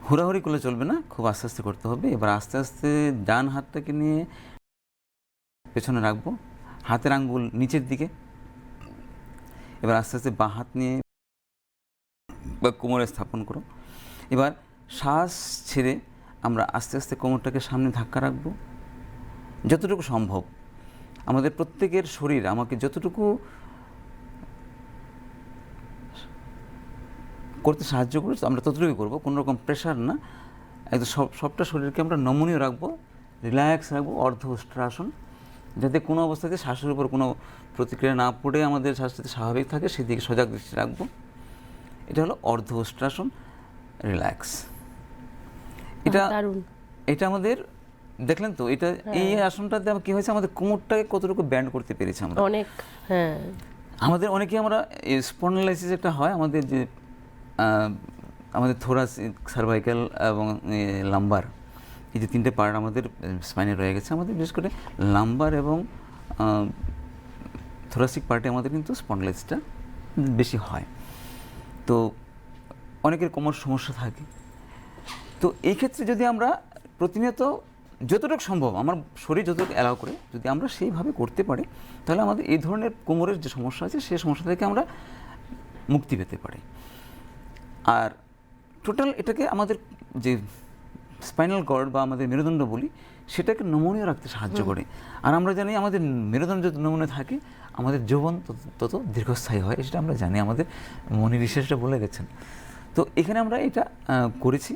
S2: হুড়াহুড়ি করলে চলবে না, খুব আস্তে আস্তে করতে হবে। এবার আস্তে আস্তে ডান হাতটাকে নিয়ে পেছনে রাখবো, হাতের আঙ্গুল নিচের দিকে। এবার আস্তে আস্তে বাঁ হাত নিয়ে বা কোমরে স্থাপন করো। এবার শ্বাস ছেড়ে আমরা আস্তে আস্তে কোমরটাকে সামনে ধাক্কা রাখবো, যতটুকু সম্ভব। আমাদের প্রত্যেকের শরীর আমাকে যতটুকু করতে সাহায্য করে আমরা ততটুকুই করবো, কোনো রকম প্রেশার না। একদম সবটা শরীরকে আমরা নমনীয় রাখবো, রিল্যাক্স রাখবো। অর্ধ উষ্ট্রাসন, যাতে কোনো অবস্থাতে শ্বাসের উপর কোনো প্রতিক্রিয়া না পড়ে আমাদের শ্বাস যাতে স্বাভাবিক থাকে সেদিকে সজাগ দৃষ্টি রাখবো। এটা হলো অর্ধ উষ্ট্রাসন, রিল্যাক্স। এটা আমাদের দেখলেন তো, এটা এই আসনটাতে কি হয়েছে, আমাদের কোমরটাকে কতটুকু ব্যান্ড করতে পেরেছি আমরা অনেক। আমাদের অনেকে আমরা স্পন্ডালাইসিস একটা হয় আমাদের, যে আমাদের থোরাসিক, সার্ভাইকাল এবং লাম্বার, এই যে তিনটে পার্ট আমাদের স্পাইনে রয়ে গেছে। আমাদের বিশেষ করে লাম্বার এবং থোরাসিক পার্টে আমাদের কিন্তু স্পন্ডালাইসিসটা বেশি হয়। তো অনেকের কোমর সমস্যা থাকে। তো এই ক্ষেত্রে যদি আমরা প্রতিনিয়ত যতটুকু সম্ভব আমার শরীর যতটুকু অ্যালাউ করে যদি আমরা সেইভাবে করতে পারি, তাহলে আমাদের এই ধরনের কোমরের যে সমস্যা আছে সেই সমস্যা থেকে আমরা মুক্তি পেতে পারি। আর টোটাল এটাকে আমাদের যে স্পাইনাল কর্ড বা আমাদের মেরুদণ্ড বলি, সেটাকে নমনীয় রাখতে সাহায্য করে। আর আমরা জানি আমাদের মেরুদণ্ড যত নমনীয় থাকে আমাদের যৌবন তত দীর্ঘস্থায়ী হয়, সেটা আমরা জানি, আমাদের মনি রিসার্চটা বলে গেছেন। তো এখানে আমরা এটা করেছি,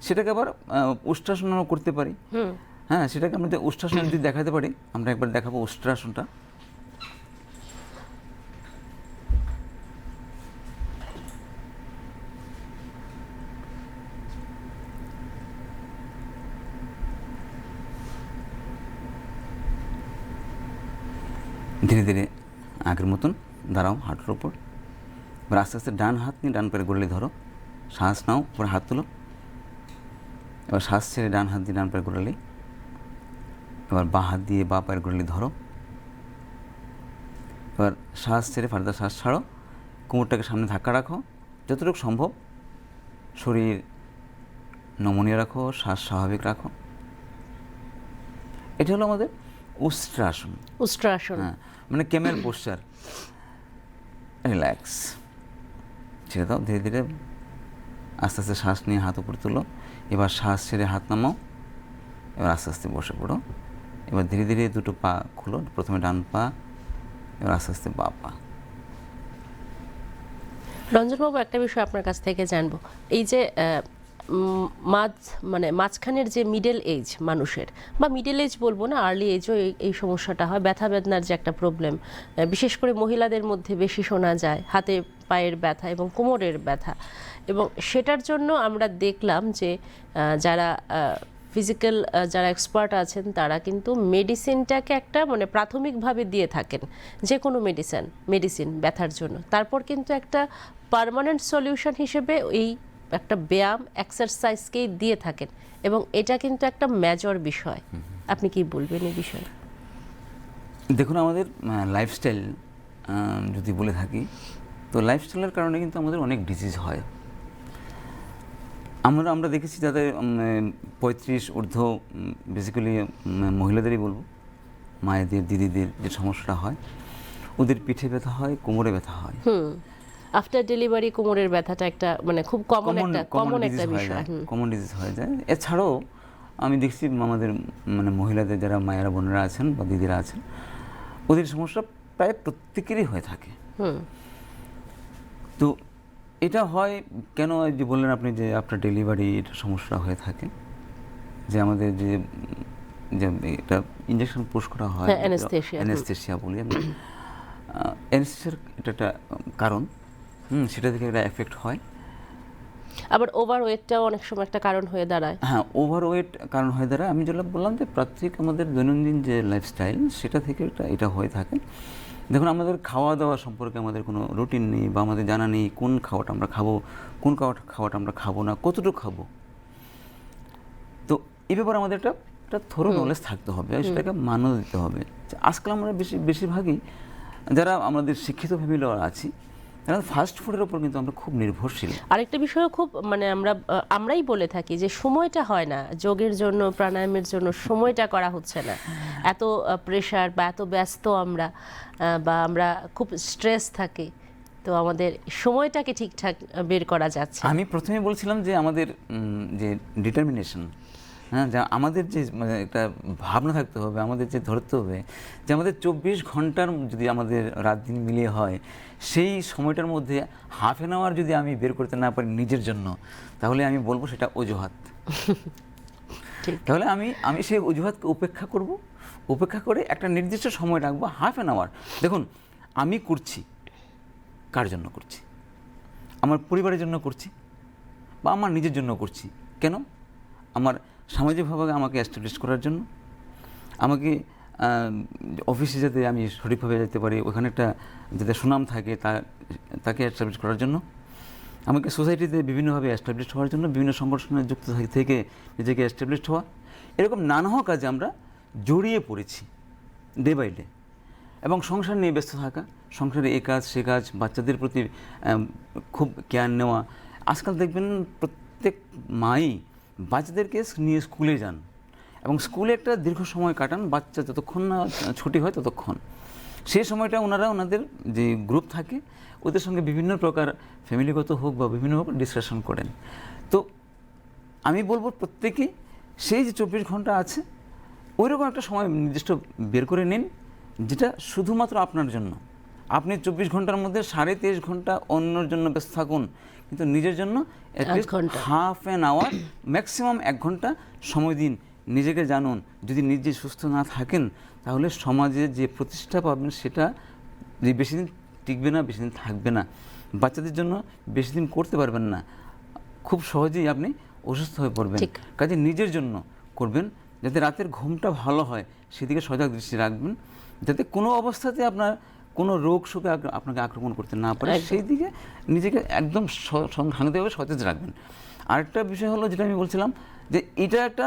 S2: সেটাকে আবার উষ্ট্রাসন করতে পারি। হ্যাঁ, সেটাকে আমরা যদি উষ্ট্রাসন যদি দেখাতে পারি, আমরা একবার দেখাবো উষ্ট্রাসনটা। ধীরে ধীরে আগের মতন দাঁড়াও হাঁটুর ওপর। এবার আস্তে আস্তে ডান হাত নিয়ে ডান পায়ের গোড়ালি ধরো, শ্বাস নাও, পরে হাত তুলো। এবার শ্বাস ছেড়ে ডান হাত দিয়ে ডান পায়ের গোড়ালি, এবার বাঁ হাত দিয়ে বাঁ পায়ের গোড়ালি ধরো। এবার শ্বাস ছেড়ে ফার্দার শ্বাস ছাড়ো, কোমরটাকে সামনে ধাক্কা রাখো, যতটুকু সম্ভব শরীর নমনীয় রাখো, শ্বাস স্বাভাবিক রাখো। এটা হলো আমাদের উষ্ট্রাসন।
S1: উষ্ট্রাসন,
S2: হ্যাঁ, মানে ক্যামেল পোশ্চার। রিল্যাক্স, ছেড়ে দাও। ধীরে ধীরে আস্তে আস্তে শ্বাস নিয়ে হাত উপরে তুলো। এবার শ্বাস ছেড়ে হাত নামাও। এবার আস্তে আস্তে বসে পড়ো। এবার ধীরে ধীরে দুটো পা খুলো, প্রথমে ডান পা, এবার আস্তে আস্তে বাঁ পা।
S1: রঞ্জনবাবু, একটা বিষয় আপনার কাছ থেকে জানবো, এই যে মানে মাঝখানের যে মিডল এজ মানুষের, বা মিডল এজ বলবো না, আর্লি এজও এই সমস্যাটা হয়, ব্যথা বেদনার যে একটা প্রবলেম, বিশেষ করে মহিলাদের মধ্যে বেশি শোনা যায়, হাতে পায়ের ব্যথা এবং কোমরের ব্যথা। এবং সেটার জন্য আমরা দেখলাম যে যারা ফিজিক্যাল যারা এক্সপার্ট আছেন তারা কিন্তু মেডিসিনটাকে একটা মানে প্রাথমিকভাবে দিয়ে থাকেন, যে কোনো মেডিসিন ব্যথার জন্য। তারপর কিন্তু একটা পার্মানেন্ট সলিউশন হিসেবে এই একটা ব্যায়াম এক্সারসাইজকেই দিয়ে থাকেন, এবং এটা কিন্তু একটা মেজর বিষয়। আপনি কি বলবেন এই বিষয়ে?
S2: দেখুন, আমাদের লাইফস্টাইল যদি বলে থাকি, তো লাইফস্টাইলের কারণে কিন্তু আমাদের অনেক ডিজিজ হয়। আমরা দেখেছি যাদের 35 ঊর্ধ্ব, বেসিক্যালি মহিলাদেরই বলবো, মায়েদের, দিদিদের যে সমস্যাটা হয়, ওদের পিঠে ব্যথা হয়, কোমরে ব্যথা হয়।
S1: আফটার ডেলিভারি কোমরের ব্যথাটা একটা মানে খুব কমন একটা বিষয়,
S2: কমন ডিজিজ হয়ে যায়। এছাড়াও আমি দেখছি আমাদের মানে মহিলাদের যারা মায়েরা বোনেরা আছেন বা দিদিরা আছেন, ওদের সমস্যা প্রায় প্রত্যেকেরই হয়ে থাকে। তো এটা হয় কেন, যে বললেন আপনি যে আফটার ডেলিভারি এটা সমস্যা হয়ে থাকে, যে আমাদের যে এটা ইঞ্জেকশন পুশ করা হয়, অ্যানেস্থেশিয়া বলি আমি, অ্যানেস্থেশিয়ার এটা একটা কারণ, সেটা থেকে এটা এফেক্ট হয়।
S1: আবার ওভারওয়েটটাও অনেক সময় একটা কারণ হয়ে দাঁড়ায়।
S2: হ্যাঁ, ওভারওয়েট কারণ হয়ে দাঁড়ায়। আমি যেটা বললাম যে প্রত্যেক আমাদের দৈনন্দিন যে লাইফস্টাইল, সেটা থেকে এটা হয়ে থাকে। দেখুন, আমাদের খাওয়া দাওয়া সম্পর্কে আমাদের কোনো রুটিন নেই, বা আমাদের জানা নেই কোন খাওয়াটা আমরা খাবো, কোন খাওয়াটা আমরা খাবো না, কতটুকু খাবো। তো এই ব্যাপারে আমাদের একটা থরো নলেজ থাকতে হবে, সেটাকে মান্য দিতে হবে। আজকাল আমরা বেশিরভাগই যারা আমাদের শিক্ষিত ফ্যামিলি আছি, তারা ফাস্ট ফুডের ওপর কিন্তু আমরা খুব নির্ভরশীল।
S1: আরেকটা বিষয়ও খুব মানে আমরাই বলে থাকি যে সময়টা হয় না, যোগের জন্য, প্রাণায়ামের জন্য সময়টা করা হচ্ছে না। এত প্রেশার বা এত ব্যস্ত আমরা, বা আমরা খুব স্ট্রেস থাকি, তো আমাদের সময়টাকে ঠিকঠাক বের করা যাচ্ছে।
S2: আমি প্রথমে বলছিলাম যে আমাদের যে ডিটারমিনেশন, হ্যাঁ, যা আমাদের যে মানে একটা ভাবনা থাকতে হবে, আমাদের যে ধরতে হবে যে আমাদের 24 ঘন্টার যদি আমাদের রাত দিন মিলিয়ে হয়, সেই সময়টার মধ্যে হাফ অ্যান আওয়ার যদি আমি বের করতে না পারি নিজের জন্য, তাহলে আমি বলবো সেটা অজুহাত। তাহলে আমি সেই অজুহাতকে উপেক্ষা করে একটা নির্দিষ্ট সময় রাখবো, হাফ অ্যান আওয়ার। দেখুন, আমি করছি কার জন্য করছি? আমার পরিবারের জন্য করছি, বা আমার নিজের জন্য করছি। কেন? আমার সামাজিকভাবে আমাকে এস্টাবলিশ করার জন্য, আমাকে অফিসে যাতে আমি সঠিকভাবে যেতে পারি, ওখানে একটা যাতে সুনাম থাকে তাকে এস্টাবলিশ করার জন্য, আমাকে সোসাইটিতে বিভিন্নভাবে এস্টাবলিশ হওয়ার জন্য, বিভিন্ন সংগঠনে যুক্ত থেকে নিজেকে এস্টাবলিশ হওয়া, এরকম নানা কাজে আমরা জড়িয়ে পড়েছি ডে বাই ডে। এবং সংসার নিয়ে ব্যস্ত থাকা, সংসারে এ কাজ সে কাজ, বাচ্চাদের প্রতি খুব কেয়ার নেওয়া। আজকাল দেখবেন প্রত্যেক মাই বাচ্চাদেরকে নিয়ে স্কুলে যান, এবং স্কুলে একটা দীর্ঘ সময় কাটান, বাচ্চা যতক্ষণ না ছুটি হয় ততক্ষণ। সেই সময়টা ওনাদের যে গ্রুপ থাকে, ওদের সঙ্গে বিভিন্ন প্রকার ফ্যামিলিগত হোক বা বিভিন্ন হোক ডিসকাশন করেন। তো আমি বলবো প্রত্যেকেই সেই যে 24 ঘন্টা আছে, ওইরকম একটা সময় নির্দিষ্ট বের করে নিন, যেটা শুধুমাত্র আপনার জন্য। আপনি 24 ঘন্টার মধ্যে 23.5 ঘন্টা অন্যর জন্য ব্যস্ত থাকুন, কিন্তু নিজের জন্য হাফ অ্যান আওয়ার, ম্যাক্সিমাম 1 ঘন্টা সময় দিন। নিজেকে জানুন। যদি নিজে সুস্থ না থাকেন তাহলে সমাজে যে প্রতিষ্ঠা পাবেন সেটা যে বেশি দিন টিকবে না, বেশি দিন থাকবে না। বাচ্চাদের জন্য বেশি দিন করতে পারবেন না, খুব সহজেই আপনি অসুস্থ হয়ে পড়বেন।
S1: ঠিক।
S2: কাজে নিজের জন্য করবেন, যাতে রাতের ঘুমটা ভালো হয় সেদিকে সজাগ দৃষ্টি রাখবেন, যাতে কোনো অবস্থাতে আপনার কোনো রোগ শোকে আপনাকে আক্রমণ করতে না পারে,
S1: একদম।
S2: সেই দিকে নিজেকে একদম সাংঘাতিকভাবে সতেজ রাখবেন। আরেকটা বিষয় হলো যেটা আমি বলছিলাম, যে এটা একটা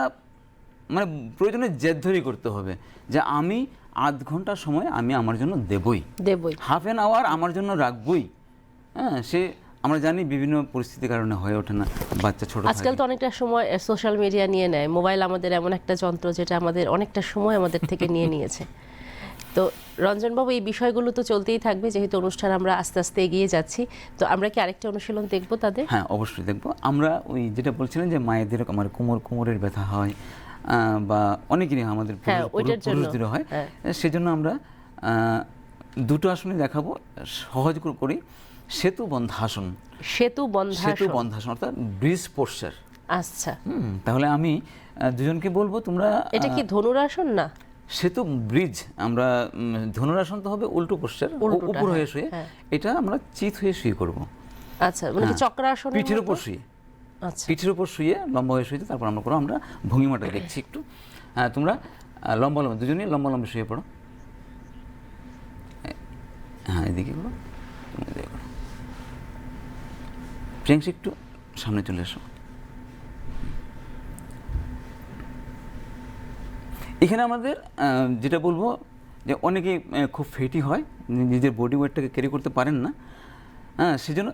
S2: মানে প্রয়োজনে জেদ ধরেই করতে হবে, যে আমি আধ ঘন্টা সময় আমি আমার জন্য দেবই,
S1: দেবই।
S2: হাফ অ্যান আওয়ার আমার জন্য রাখবই। হ্যাঁ, সে আমরা জানি বিভিন্ন পরিস্থিতির কারণে হয়ে ওঠে না, বাচ্চা ছোট
S1: আজকাল তো অনেকটা সময় সোশ্যাল মিডিয়া নিয়ে নেয়। মোবাইল আমাদের এমন একটা যন্ত্র যেটা আমাদের অনেকটা সময় আমাদের থেকে নিয়ে নিয়েছে। তো রঞ্জনবাবু, এই বিষয়গুলো তো চলতেই থাকবে, যেহেতু অনুষ্ঠান আমরা আস্তে আস্তে এগিয়ে যাচ্ছি। তো আমরা কি আরেকটা অনুশীলন দেখবো তাদের?
S2: হ্যাঁ, অবশ্যই দেখবো। আমরা ওই যেটা বলছিলেন যে মায়েদের আমার কোমরের ব্যথা হয়, বা অনেকেরই আমাদের
S1: হ্যাঁ, ওইটার জন্য।
S2: পুরুষদেরও হয়,
S1: হ্যাঁ।
S2: সেজন্য আমরা দুটো আসনে দেখাবো, সহজ করি। সেতু বন্ধাসন।
S1: সেতু
S2: সেতু
S1: বন্ধাসন।
S2: বন্ধাসন অর্থাৎ ব্রিজ পোশ্চার।
S1: আচ্ছা,
S2: তাহলে আমি দুজনকে বলবো, তোমরা
S1: এটা কি ধনুরাসন না?
S2: সেতু ব্রিজ, আমরা ধনুরাসন তো হবে উল্টো পোশ্চার,
S1: উল্টোটা,
S2: উপর হয়ে
S1: হ্যাঁ,
S2: শুয়ে।
S1: হ্যাঁ।
S2: এটা আমরা চিত হয়ে শুয়ে করব।
S1: আচ্ছা, মানে কি চক্রাসন?
S2: পিঠের উপর শুয়ে,
S1: আচ্ছা,
S2: পিঠের উপর শুয়ে লম্বা হয়ে শুয়ে, তারপর আমরা করবো। আমরা ভঙ্গিমাটা দেখছি একটু। তোমরা লম্বা দুজনেই লম্বা শুয়ে পড়ো। হ্যাঁ, এদিকে করো, তুমি এদিকে করো। প্রিয়াংশী, একটু সামনে চলে এসো। এখানে আমাদের যেটা বলবো, যে অনেকেই খুব ফেটি হয়, নিজের বডি ওয়েটটাকে ক্যারি করতে পারেন না। হ্যাঁ, সেজন্য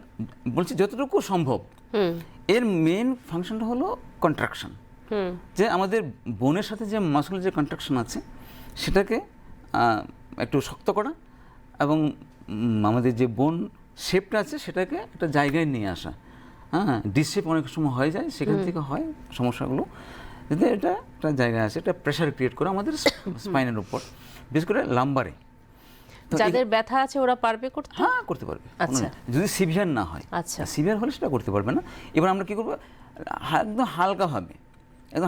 S2: বলছি যতটুকু সম্ভব। এর মেন ফাংশনটা হলো কন্ট্রাকশন, যে আমাদের বোনের সাথে যে মাসলের যে কন্ট্রাকশন আছে সেটাকে একটু শক্ত করা, এবং আমাদের যে বোন শেপটা আছে সেটাকে একটা জায়গায় নিয়ে আসা। হ্যাঁ, ডিস শেপ অনেক সময় হয়ে যায়, সেখান থেকে হয় সমস্যাগুলো। যাতে এটা একটা জায়গায় আছে, এটা প্রেশার ক্রিয়েট করে আমাদের স্পাইনের উপর, বিশেষ করে লাম্বারে।
S1: যাদের ব্যথা আছে ওরা পারবে করতে?
S2: হ্যাঁ, করতে পারবে।
S1: আচ্ছা।
S2: যদি সিভিয়ার না হয়।
S1: আচ্ছা।
S2: সিভিয়ার হলে সেটা করতে পারবে না। এবার আমরা কি করবো, একদম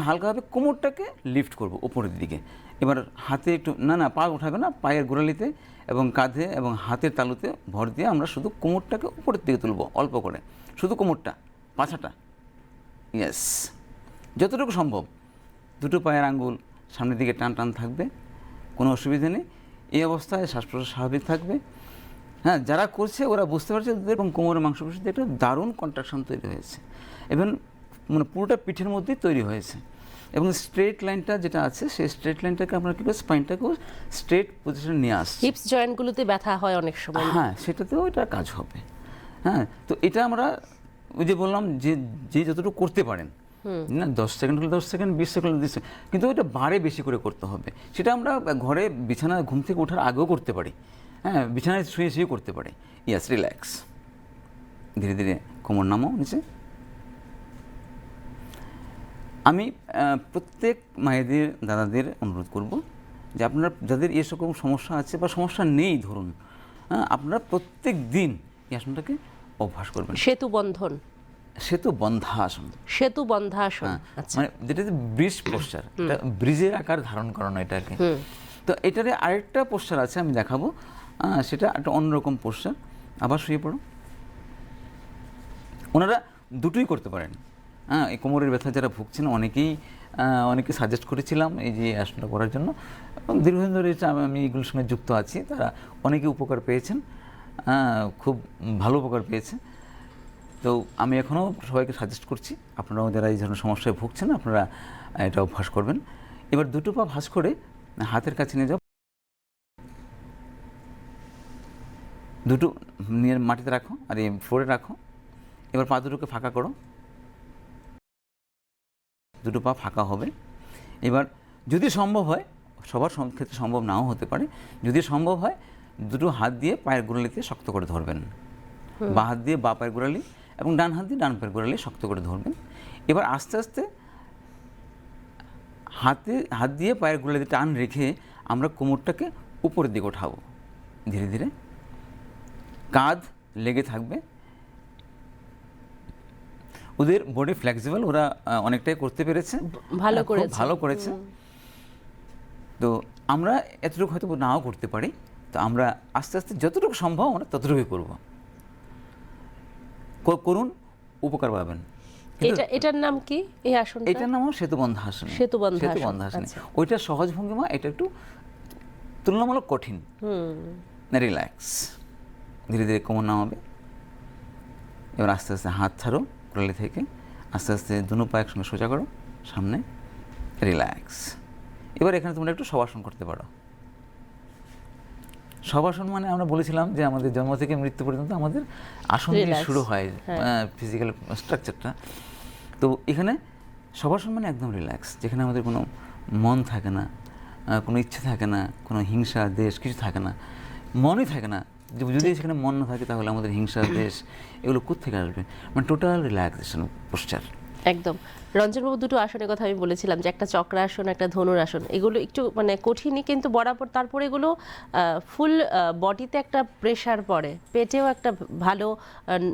S2: হালকাভাবে কোমরটাকে লিফট করব উপরের দিকে। এবার হাতে একটু না পা উঠাবে না, পায়ের গোড়ালিতে এবং কাঁধে এবং হাতের তালুতে ভর দিয়ে আমরা শুধু কোমরটাকে উপরের দিকে তুলব, অল্প করে, শুধু কোমরটা, পাছাটা। ইয়েস, যতটুকু সম্ভব। দুটো পায়ের আঙ্গুল সামনের দিকে টান টান থাকবে, কোনো অসুবিধা নেই। এই অবস্থায় শ্বাস প্রশ্বাস স্বাভাবিক থাকবে। হ্যাঁ, যারা করছে ওরা বুঝতে পারছে এবং কোমরের মাংসপেশিতে একটা দারুণ কন্ট্রাকশন তৈরি হয়েছে, এবং মানে পুরোটা পিঠের মধ্যেই তৈরি হয়েছে। এবং স্ট্রেট লাইনটা যেটা আছে, সেই স্ট্রেট লাইনটাকে আমরা কী করি, স্পাইনটাকেও স্ট্রেট পজিশনে নিয়ে আসছি।
S1: হিপস জয়েন্টগুলোতে ব্যথা হয় অনেক সময়।
S2: হ্যাঁ, সেটাতেও এটা কাজ হবে। হ্যাঁ, তো এটা আমরা ওই যে বললাম, যে যতটুকু করতে পারেন, না 10 সেকেন্ড হলে 10 সেকেন্ড, 20 সেকেন্ড হলে 20 সেকেন্ড, কিন্তু ওইটা বারে বেশি করে করতে হবে। সেটা আমরা ঘরে বিছানা ঘুম থেকে ওঠার আগেও করতে পারি। হ্যাঁ, বিছানায় শুয়ে করতে পারি। ইয়াস, রিল্যাক্স। ধীরে ধীরে কোমর নামো নিচে। আমি প্রত্যেক মায়েদের, দাদাদের অনুরোধ করব যে আপনারা যাদের এরকম সমস্যা আছে বা সমস্যা নেই ধরুন, আপনারা প্রত্যেক দিন এই আসনটাকে অভ্যাস করবেন।
S1: সেতু বন্ধন,
S2: সেতু বন্ধাসন।
S1: সেতু বন্ধাসন। আচ্ছা,
S2: মানে যেটা ব্রিজ পোশ্চার, এটা ব্রিজের আকার ধারণ করানো এটাকে। তো এটারে আরেকটা পোশ্চার আছে, আমি দেখাবো। সেটা একটা অন্যরকম পোশ্চার। আবার শুয়ে পড়ো। ওনারা দুটোই করতে পারেন। হ্যাঁ, এই কোমরের ব্যথা যারা ভুগছেন, অনেকে সাজেস্ট করেছিলাম এই যে আসনটা করার জন্য, এবং দীর্ঘদিন ধরে আমি এগুলোর সঙ্গে যুক্ত আছি। তারা অনেকে উপকার পেয়েছেন, খুব ভালো উপকার পেয়েছে। তো আমি এখনও সবাইকে সাজেস্ট করছি, আপনারাও যারা এই ধরনের সমস্যায় ভুগছেন, আপনারা এটা অভ্যাস করবেন। এবার দুটো পা ভাঁজ করে হাতের কাছে নিয়ে যাও, দুটো নিয়ে মাটিতে রাখো, আর এই ফ্লোরে রাখো। এবার পা দুটোকে ফাঁকা করো, দুটো পা ফাঁকা হবে। এবার যদি সম্ভব হয়, সবার ক্ষেত্রে সম্ভব নাও হতে পারে, যদি সম্ভব হয় দুটো হাত দিয়ে পায়ের গোড়ালিতে শক্ত করে ধরবেন। বা হাত দিয়ে বা পায়ের গোড়ালি এবং ডান হাত দিয়ে ডান পায়ের গোড়ালি শক্ত করে ধরবেন। এবার আস্তে আস্তে হাত দিয়ে পায়ের গোড়ালিতে টান রেখে আমরা কোমরটাকে উপরের দিকে ওঠাবো ধীরে ধীরে। কাঁধ লেগে থাকবে, ওদের বডি ফ্লেক্সিবল, ওরা অনেকটাই করতে পেরেছে,
S1: ভালো
S2: খুব
S1: করেছে।
S2: ভালো করেছে। তো আমরা এতটুকু হয়তো নাও করতে পারি, তো আমরা আস্তে আস্তে যতটুকু সম্ভব আমরা ততটুকুই করব, করুন, উপকার পাবেন। কিন্তু
S1: এটার নাম কি এই আসনটা?
S2: এটার নামও সেতুবন্ধাসন।
S1: সেতুবন্ধাসন, আচ্ছা।
S2: ওইটা সহজ ভঙ্গিমা, এটা একটু তুলনামূলক কঠিন। রিল্যাক্স, ধীরে ধীরে কোমর নামাবে। এবার আস্তে আস্তে হাত ছাড়ো কোলালি থেকে, আস্তে আস্তে দুনো পা একসঙ্গে সোজা করো সামনে, রিল্যাক্স। এবার এখানে তোমরা একটু শবাসন করতে পারো। শবাসন মানে আমরা বলেছিলাম যে আমাদের জন্ম থেকে মৃত্যু পর্যন্ত আমাদের আসন দিয়ে
S1: Relax,
S2: শুরু হয়
S1: হ্যাঁ।
S2: ফিজিক্যাল স্ট্রাকচারটা। তো এখানে শবাসন মানে একদম রিল্যাক্স, যেখানে আমাদের কোনো মন থাকে না, কোনো ইচ্ছে থাকে না, কোনো হিংসা দেশ কিছু থাকে না, মনই থাকে না। যদি সেখানে মন না থাকে তাহলে আমাদের হিংসা দেশ এগুলো কোত্থেকে আসবে? মানে টোটাল রিল্যাক্সেশন পোস্টার।
S1: একদম। রঞ্জনবাবু, দুটো আসনের কথা আমি বলেছিলাম যে একটা চক্রাসন, একটা ধনুরাসন, এগুলো একটু মানে কঠিনই, কিন্তু বরাবর তারপরে এগুলো ফুল বডিতে একটা প্রেশার পড়ে, পেটেও একটা ভালো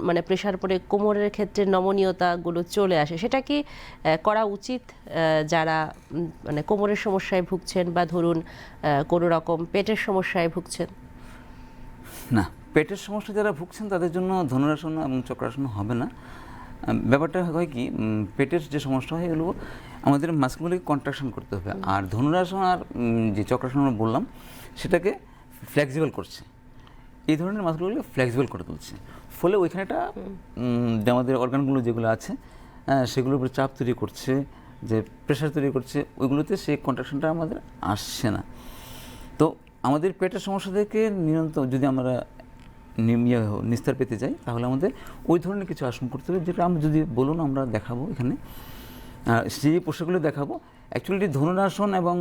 S1: মানে প্রেশার পড়ে, কোমরের ক্ষেত্রে নমনীয়তাগুলো চলে আসে। সেটা কি করা উচিত যারা মানে কোমরের সমস্যায় ভুগছেন বা ধরুন কোনো রকম পেটের সমস্যায় ভুগছেন?
S2: না, পেটের সমস্যা যারা ভুগছেন তাদের জন্য ধনুরাসন এবং চক্রাসন হবে না। ব্যাপারটা হয় কি, পেটের যে সমস্যা হয় এগুলো আমাদের মাসলগুলোকে কন্ট্রাকশন করতে হবে, আর ধনুরাসন আর যে চক্রাসন আমরা বললাম সেটাকে ফ্লেক্সিবল করছে, এই ধরনের মাসলগুলোকে ফ্লেক্সিবল করে তুলছে। ফলে ওইখানে একটা যে আমাদের অর্গানগুলো যেগুলো আছে সেগুলোর উপরে চাপ তৈরি করছে, যে প্রেশার তৈরি করছে, ওইগুলোতে সেই কন্ট্রাকশনটা আমাদের আসছে না। তো আমাদের পেটের সমস্যা থেকে নিরন্তর যদি আমরা নিস্তার পেতে যাই তাহলে আমাদের ওই ধরনের কিছু আসন করতে হবে, যেটা আমরা যদি বলুন আমরা দেখাবো এখানে, সেই পোশাকগুলো দেখাবো। অ্যাকচুয়ালি ধনুরাসন এবং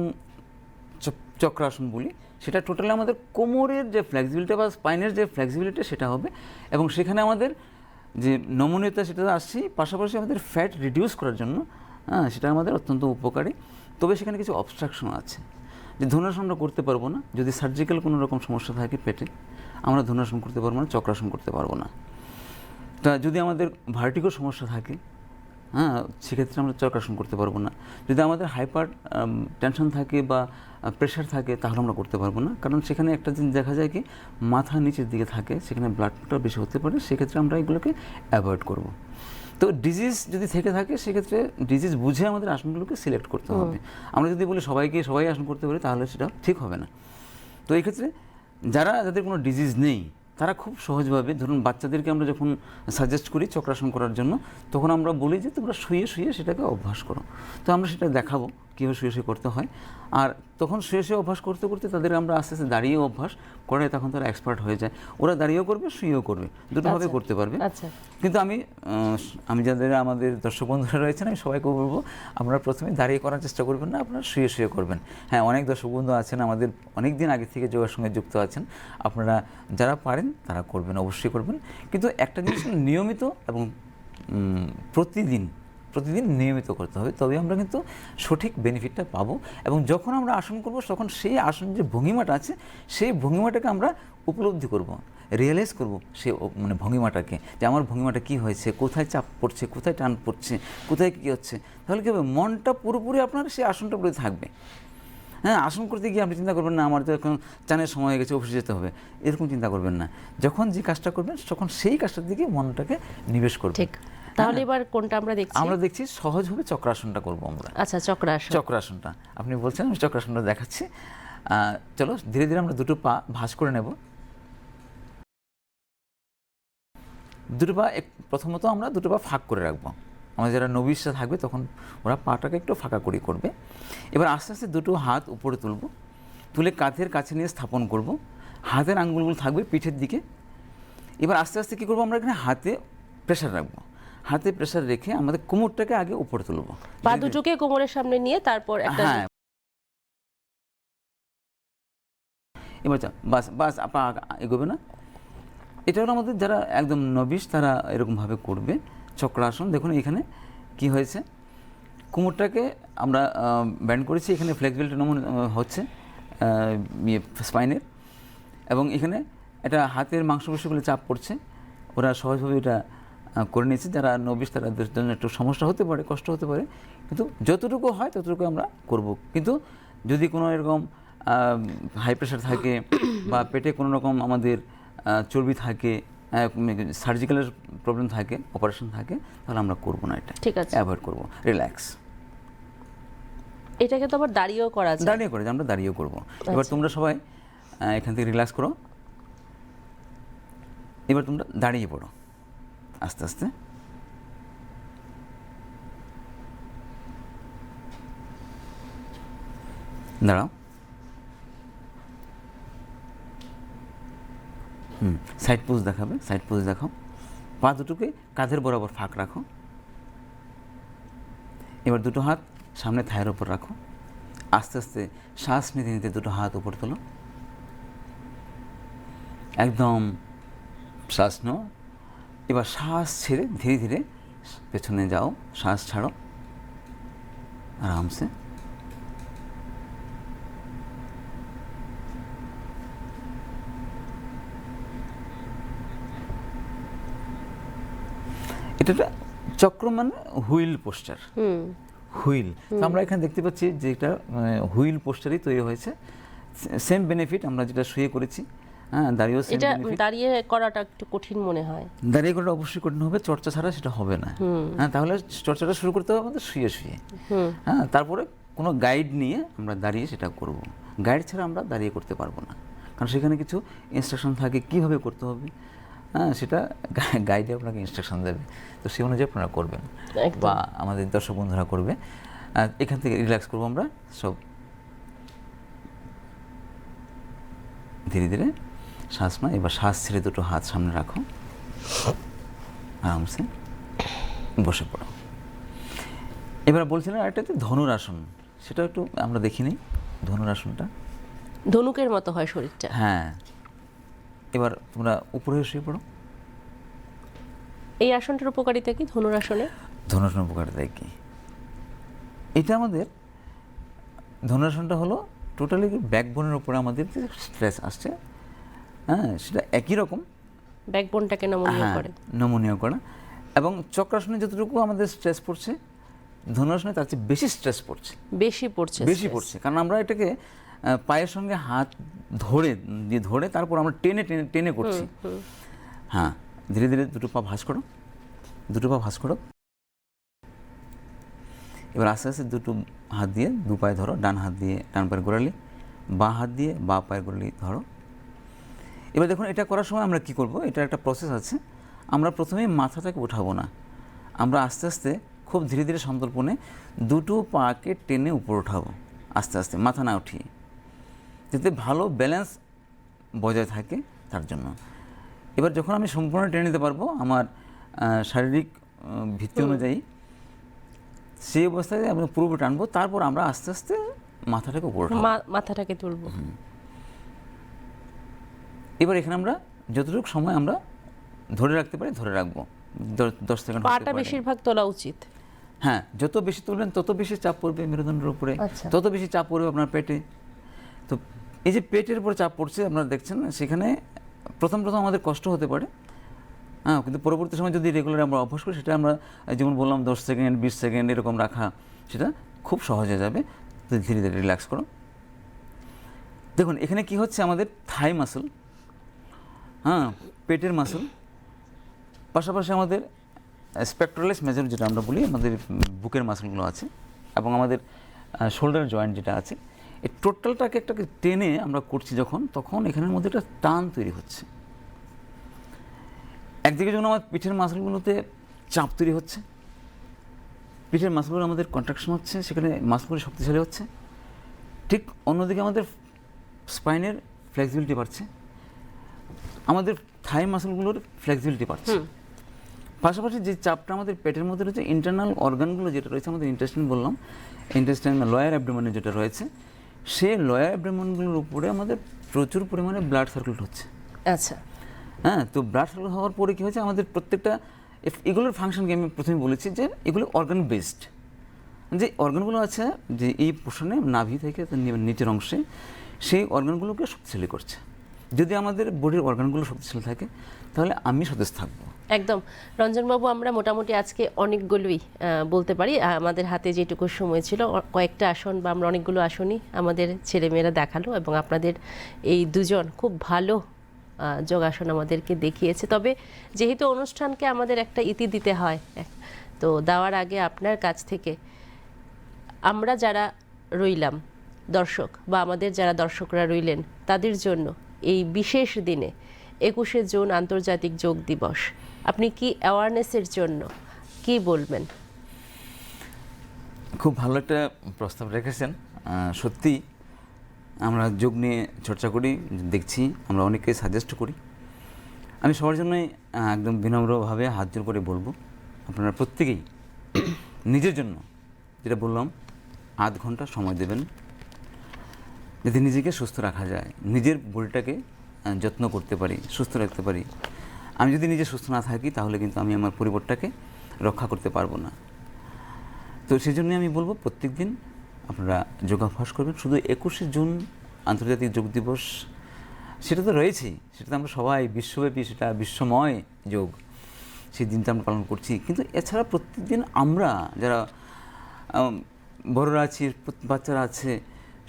S2: চক্রাসন বলি, সেটা টোটালি আমাদের কোমরের যে ফ্লেক্সিবিলিটি বা স্পাইনের যে ফ্লেক্সিবিলিটি সেটা হবে, এবং সেখানে আমাদের যে নমনীয়তা সেটা আসছে, পাশাপাশি আমাদের ফ্যাট রিডিউস করার জন্য সেটা আমাদের অত্যন্ত উপকারী। তবে সেখানে কিছু অবস্ট্রাকশন আছে, যে ধনুরাসন আমরা করতে পারবো না যদি সার্জিক্যাল কোনো রকম সমস্যা থাকে পেটে, আমরা ধনুরাসন করতে পারবো না, চক্রাসন করতে পারবো না। তা যদি আমাদের ভার্টিগো সমস্যা থাকে, সেক্ষেত্রে আমরা চক্রাসন করতে পারবো না। যদি আমাদের হাইপার টেনশন থাকে বা প্রেশার থাকে তাহলে আমরা করতে পারবো না, কারণ সেখানে একটা জিনিস দেখা যায় কি, মাথা নিচের দিকে থাকে, সেখানে ব্লাডটা বেশি হতে পারে, সেক্ষেত্রে আমরা এগুলোকে অ্যাভয়েড করব। তো ডিজিজ যদি থেকে থাকে সেক্ষেত্রে ডিজিজ বুঝে আমাদের আসনগুলোকে সিলেক্ট করতে হবে। আমরা যদি বলি সবাই আসন করতে পারি তাহলে সেটা ঠিক হবে না। তো এই ক্ষেত্রে যাদের কোনো ডিজিজ নেই তারা খুব সহজভাবে, ধরুন বাচ্চাদেরকে আমরা যখন সাজেস্ট করি চক্রাসন করার জন্য, তখন আমরা বলি যে তোমরা শুয়ে শুয়ে সেটাকে অভ্যাস করো। তো আমরা সেটা দেখাবো কীভাবে শুয়ে শুয়ে করতে হয়, আর তখন শুয়ে শুয়ে অভ্যাস করতে করতে তাদের আমরা আস্তে আস্তে দাঁড়িয়ে অভ্যাস করে, তখন তারা এক্সপার্ট হয়ে যায়। ওরা দাঁড়িয়েও করবে, শুয়েও করবে, দুটোভাবে করতে পারবে।
S1: আচ্ছা।
S2: কিন্তু আমি যাদের আমাদের দর্শক বন্ধুরা রয়েছেন, আমি সবাইকে বলবো আপনারা প্রথমে দাঁড়িয়ে করার চেষ্টা করবেন না, আপনারা শুয়ে শুয়ে করবেন। হ্যাঁ, অনেক দর্শক বন্ধু আছেন আমাদের অনেক দিন আগে থেকে যোগের সঙ্গে যুক্ত আছেন, আপনারা যারা পারেন তারা করবেন, অবশ্যই করবেন। কিন্তু একটা জিনিস নিয়মিত এবং প্রতিদিন নিয়মিত করতে হবে, তবে আমরা কিন্তু সঠিক বেনিফিটটা পাবো। এবং যখন আমরা আসন করব তখন সেই আসন যে ভঙ্গিমাটা আছে সেই ভঙ্গিমাটাকে আমরা উপলব্ধি করব, রিয়েলাইজ করব সে মানে ভঙ্গিমাটাকে, যে আমার ভঙ্গিমাটা কী হয়েছে, কোথায় চাপ পড়ছে, কোথায় টান পড়ছে, কোথায় কী হচ্ছে। তাহলে কী হবে, মনটা পুরোপুরি আপনার সেই আসনটার প্রতি থাকবে। হ্যাঁ, আসন করতে গিয়ে আপনি চিন্তা করবেন না আমার তো এখন চানের সময় হয়ে গেছে, অফিসে যেতে হবে, এরকম চিন্তা করবেন না। যখন যে কাজটা করবেন তখন সেই কাজটার দিকে মনটাকে নিবেশ করবেন।
S1: ঠিক। তাহলে এবার কোনটা আমরা দেখছি?
S2: আমরা দেখছি সহজভাবে চক্রাসনটা করবো আমরা।
S1: আচ্ছা,
S2: চক্রাসনটা আপনি বলছেন, আমি চক্রাসনটা দেখাচ্ছি। চলো ধীরে ধীরে আমরা দুটো পা ভাঁজ করে নেব। দুটো পা প্রথমত আমরা দুটো পা ফাঁক করে রাখবো। আমাদের যারা নবিশরা থাকবে তখন ওরা পাটাকে একটু ফাঁকা করে করবে। এবার আস্তে আস্তে দুটো হাত উপরে তুলব, তুলে কাঁধের কাছে নিয়ে স্থাপন করব। হাতের আঙ্গুলগুলো থাকবে পিঠের দিকে। এবার আস্তে আস্তে কী করবো, আমরা এখানে হাতে প্রেশার রাখবো। হাতে প্রেশার রেখে আমাদের কোমরটাকে আগে উপরে তুলব,
S1: পা দুটোকে কোমরের সামনে নিয়ে তারপর একটা,
S2: হ্যাঁ, এবার বাস পা এগোবে না। এটা হলো আমাদের যারা একদম নবিশ তারা এরকমভাবে করবে চক্রাসন। দেখুন এখানে কি হয়েছে, কোমরটাকে আমরা ব্যান্ড করেছি, এখানে ফ্লেক্সিবিলিটি হচ্ছে স্পাইনের, এবং এখানে এটা হাতের মাংসপেশিগুলো চাপ পড়ছে, ওরা সহজভাবে এটা করে নিয়েছি। যারা নবিশ তাদের জন্য একটু সমস্যা হতে পারে, কষ্ট হতে পারে, কিন্তু যতটুকু হয় ততটুকু আমরা করব। কিন্তু যদি কোনো এরকম হাই প্রেশার থাকে বা পেটে কোনো রকম আমাদের চর্বি থাকে, সার্জিক্যালের প্রবলেম থাকে, অপারেশন থাকে, তাহলে আমরা করবো না, এটা
S1: ঠিক আছে,
S2: অ্যাভয়েড করবো। রিল্যাক্স,
S1: এটাকে তো আবার দাঁড়িয়েও করা যায়।
S2: দাঁড়িয়ে করে আমরা দাঁড়িয়েও করবো। এবার তোমরা সবাই এখান থেকে রিল্যাক্স করো। এবার তোমরা দাঁড়িয়ে পড়ো আস্তে আস্তে। দাঁড়াও। সাইড পোজ দেখাবে, সাইড পোজ দেখাও। পা দুটোকে কাঁধের বরাবর ফাঁক রাখো। এবার দুটো হাত সামনে থায়ের ওপর রাখো। আস্তে আস্তে শ্বাস নিতে নিতে দুটো হাত উপর তোলো। একদম শ্বাস নাও। এবার শ্বাস ছেড়ে ধীরে ধীরে পেছনে যাও, শ্বাস ছাড়ো আরামসে। এটা একটা চক্র, মানে হুইল পোস্টার। হুইল, আমরা এখানে দেখতে পাচ্ছি যে এটা হুইল পোস্টারই তৈরি হয়েছে। সেম বেনিফিট আমরা যেটা শুয়ে করেছি, হ্যাঁ, দাঁড়িয়েও সেম
S1: এটা
S2: বেনিফিট।
S1: দাঁড়িয়ে করাটা একটু কঠিন মনে হয়।
S2: দাঁড়িয়ে করাটা অবশ্যই কঠিন হবে, চর্চা ছাড়া সেটা হবে না। হ্যাঁ, তাহলে চর্চাটা শুরু করতে হবে আমাদের শুয়ে শুয়ে। হ্যাঁ, তারপরে কোনো গাইড নিয়ে আমরা দাঁড়িয়ে সেটা করব। গাইড ছাড়া আমরা দাঁড়িয়ে করতে পারবো না, কারণ সেখানে কিছু ইনস্ট্রাকশন থাকে কীভাবে করতে হবে। হ্যাঁ, সেটা গাইডে আপনাকে ইনস্ট্রাকশন দেবে, তো সেই অনুযায়ী আপনারা করবেন বা আমাদের দর্শক বন্ধুরা করবে। এখান থেকে রিল্যাক্স করবো আমরা সব। ধীরে ধীরে শ্বাস নাও। এবার শ্বাস ছেড়ে দুটো হাত সামনে রাখো, আরামসে বসে পড়ো। এবার বলছিলাম আরেকটা ধনুরাসন, সেটা একটু আমরা দেখি নিই। ধনুরাসনটা
S1: ধনুকের মতো হয় শরীরটা।
S2: হ্যাঁ, এবার তোমরা উপরে শুয়ে পড়ো।
S1: এই আসনটার উপকারিতা কি? ধনুরাসনে
S2: ধনুরাসন উপকারিতা কি? এটা আমাদের ধনুরাসনটা হলো টোটালি ব্যাকবোনের উপরে আমাদের যে স্ট্রেস আসছে, হ্যাঁ, সেটা একই রকম
S1: ব্যাকবোনটাকে নমনীয় করে,
S2: নমনীয় করা। এবং চক্রাসনে যতটুকু আমাদের স্ট্রেস পড়ছে, ধনুরাসনে তার চেয়ে বেশি স্ট্রেস পড়ছে, বেশি পড়ছে। কারণ আমরা এটাকে পায়ের সঙ্গে হাত ধরে তারপর আমরা টেনে টেনে টেনে করছি। হ্যাঁ, ধীরে ধীরে দুটো পা ভাঁজ করো, দুটো পা ভাঁজ করো। এবার আস্তে আস্তে দুটো হাত দিয়ে দু পায়ে ধরো। ডান হাত দিয়ে ডান পায়ের গোড়ালি, বাঁ হাত দিয়ে বাঁ পায়ের গোড়ালি ধরো। এবার দেখুন, এটা করার সময় আমরা কি করব, এটা একটা প্রসেস আছে। আমরা প্রথমেই মাথাটাকে উঠাবো না, আমরা আস্তে আস্তে খুব ধীরে ধীরে সন্তর্পণে দুটো পাকে টেনে উপর উঠাবো, আস্তে আস্তে, মাথা না উঠিয়ে, যাতে ভালো ব্যালেন্স বজায় থাকে তার জন্য। এবার যখন আমি সম্পূর্ণ টেনে নিতে পারবো আমার শারীরিক ভিত্তি অনুযায়ী, সেই অবস্থায় আমরা পুরোপুরি টানবো। তারপর আমরা আস্তে আস্তে মাথাটাকে উপর উঠাবো,
S1: মাথাটাকে তুলবো।
S2: এবার এখানে আমরা যতটুকু সময় আমরা ধরে রাখতে পারি ধরে রাখবো, 10 সেকেন্ড।
S1: পাটা বেশিরভাগ তোলা উচিত।
S2: হ্যাঁ, যত বেশি তুলবেন তত বেশি চাপ পড়বে মেরুদণ্ডের উপরে,
S1: আচ্ছা।
S2: তত বেশি চাপ পড়বে আপনার পেটে। তো এই যে পেটের উপর চাপ পড়ছে আপনারা দেখছেন, সেখানে প্রথম আমাদের কষ্ট হতে পারে। হ্যাঁ, কিন্তু পরবর্তী সময় যদি রেগুলার আমরা অভ্যাস করি, সেটা আমরা যেমন বললাম 10 সেকেন্ড 20 সেকেন্ড এরকম রাখা, সেটা খুব সহজে যাবে। তো ধীরে ধীরে রিল্যাক্স করো। দেখুন এখানে কি হচ্ছে, আমাদের থাই মাসল, হ্যাঁ, পেটের মাসল, পাশাপাশি আমাদের স্পেকট্রালিস মেজর যেটা আমরা বলি, আমাদের বুকের মাসলগুলো আছে, এবং আমাদের শোল্ডার জয়েন্ট যেটা আছে, এই টোটালটাকে একটাকে টেনে আমরা করছি যখন, তখন এখানের মধ্যে একটা টান তৈরি হচ্ছে। একদিকে যখন আমার পিঠের মাসলগুলোতে চাপ তৈরি হচ্ছে, পিঠের মাসলগুলো আমাদের কন্ট্রাকশন হচ্ছে, সেখানে মাসলগুলো শক্তিশালী হচ্ছে। ঠিক অন্যদিকে আমাদের স্পাইনের ফ্লেক্সিবিলিটি বাড়ছে, আমাদের থাই মাসলগুলোর ফ্লেক্সিবিলিটি বাড়ছে। পাশাপাশি যে চাপটা আমাদের পেটের মধ্যে রয়েছে, ইন্টারনাল অর্গানগুলো যেটা রয়েছে, আমাদের ইন্টেস্টাইন বললাম, ইন্টেস্টাইন লোয়ার অ্যাবডোমেনে যেটা রয়েছে, সেই লোয়ার অ্যাবডোমেনগুলোর উপরে আমাদের প্রচুর পরিমাণে ব্লাড সার্কুলেট হচ্ছে।
S1: আচ্ছা,
S2: হ্যাঁ, তো ব্লাড সার্কুলেট হওয়ার পরে কী হচ্ছে, আমাদের প্রত্যেকটা এগুলোর ফাংশনকে আমি প্রথমে বলেছি যে এগুলো অর্গান বেসড। যে অর্গানগুলো আছে যে এই পোর্শনে নাভি থেকে নিচের অংশে, সেই অর্গানগুলোকে শক্তিশালী করছে। যদি আমাদের বডির অর্গানগুলো শক্তিশালী থাকে তাহলে আমি সতেজ থাকবো।
S1: একদম রঞ্জনবাবু, আমরা মোটামুটি আজকে অনেকগুলোই বলতে পারি আমাদের হাতে যেটুকু সময় ছিল কয়েকটা আসন বা আমরা অনেকগুলো আসনই আমাদের ছেলেমেয়েরা দেখালো এবং আপনাদের এই দুজন খুব ভালো যোগাসন আমাদেরকে দেখিয়েছে। তবে যেহেতু অনুষ্ঠানকে আমাদের একটা ইতি দিতে হয়, তো দেওয়ার আগে আপনার কাছ থেকে আমরা যারা রইলাম দর্শক বা আমাদের যারা দর্শকরা রইলেন তাদের জন্য এই বিশেষ দিনে 21শে জুন আন্তর্জাতিক যোগ দিবস আপনি কি অ্যাওয়ারনেসের জন্য কি বলবেন?
S2: খুব ভালো একটা প্রস্তাব রেখেছেন। সত্যি আমরা যোগ নিয়ে চর্চা করি, দেখছি, আমরা অনেককে সাজেস্ট করি। আমি সবার জন্যই একদম বিনম্রভাবে হাত জোর করে বলবো, আপনারা প্রত্যেকেই নিজের জন্য যেটা বললাম আধ ঘন্টা সময় দেবেন, যাতে নিজেকে সুস্থ রাখা যায়, নিজের বডিটাকে যত্ন করতে পারি, সুস্থ রাখতে পারি। আমি যদি নিজে সুস্থ না থাকি তাহলে কিন্তু আমি আমার পরিবারটাকে রক্ষা করতে পারবো না। তো সেই জন্যই আমি বলবো প্রত্যেক দিন আপনারা যোগাভ্যাস করবেন। শুধু 21শে জুন আন্তর্জাতিক যোগ দিবস সেটা তো রয়েছেই, সেটা তো আমরা সবাই বিশ্বব্যাপী, সেটা বিশ্বময় যোগ, সেই দিনটা আমরা পালন করছি। কিন্তু এছাড়া প্রত্যেকদিন আমরা যারা বড়রা আছি, বাচ্চারা আছে,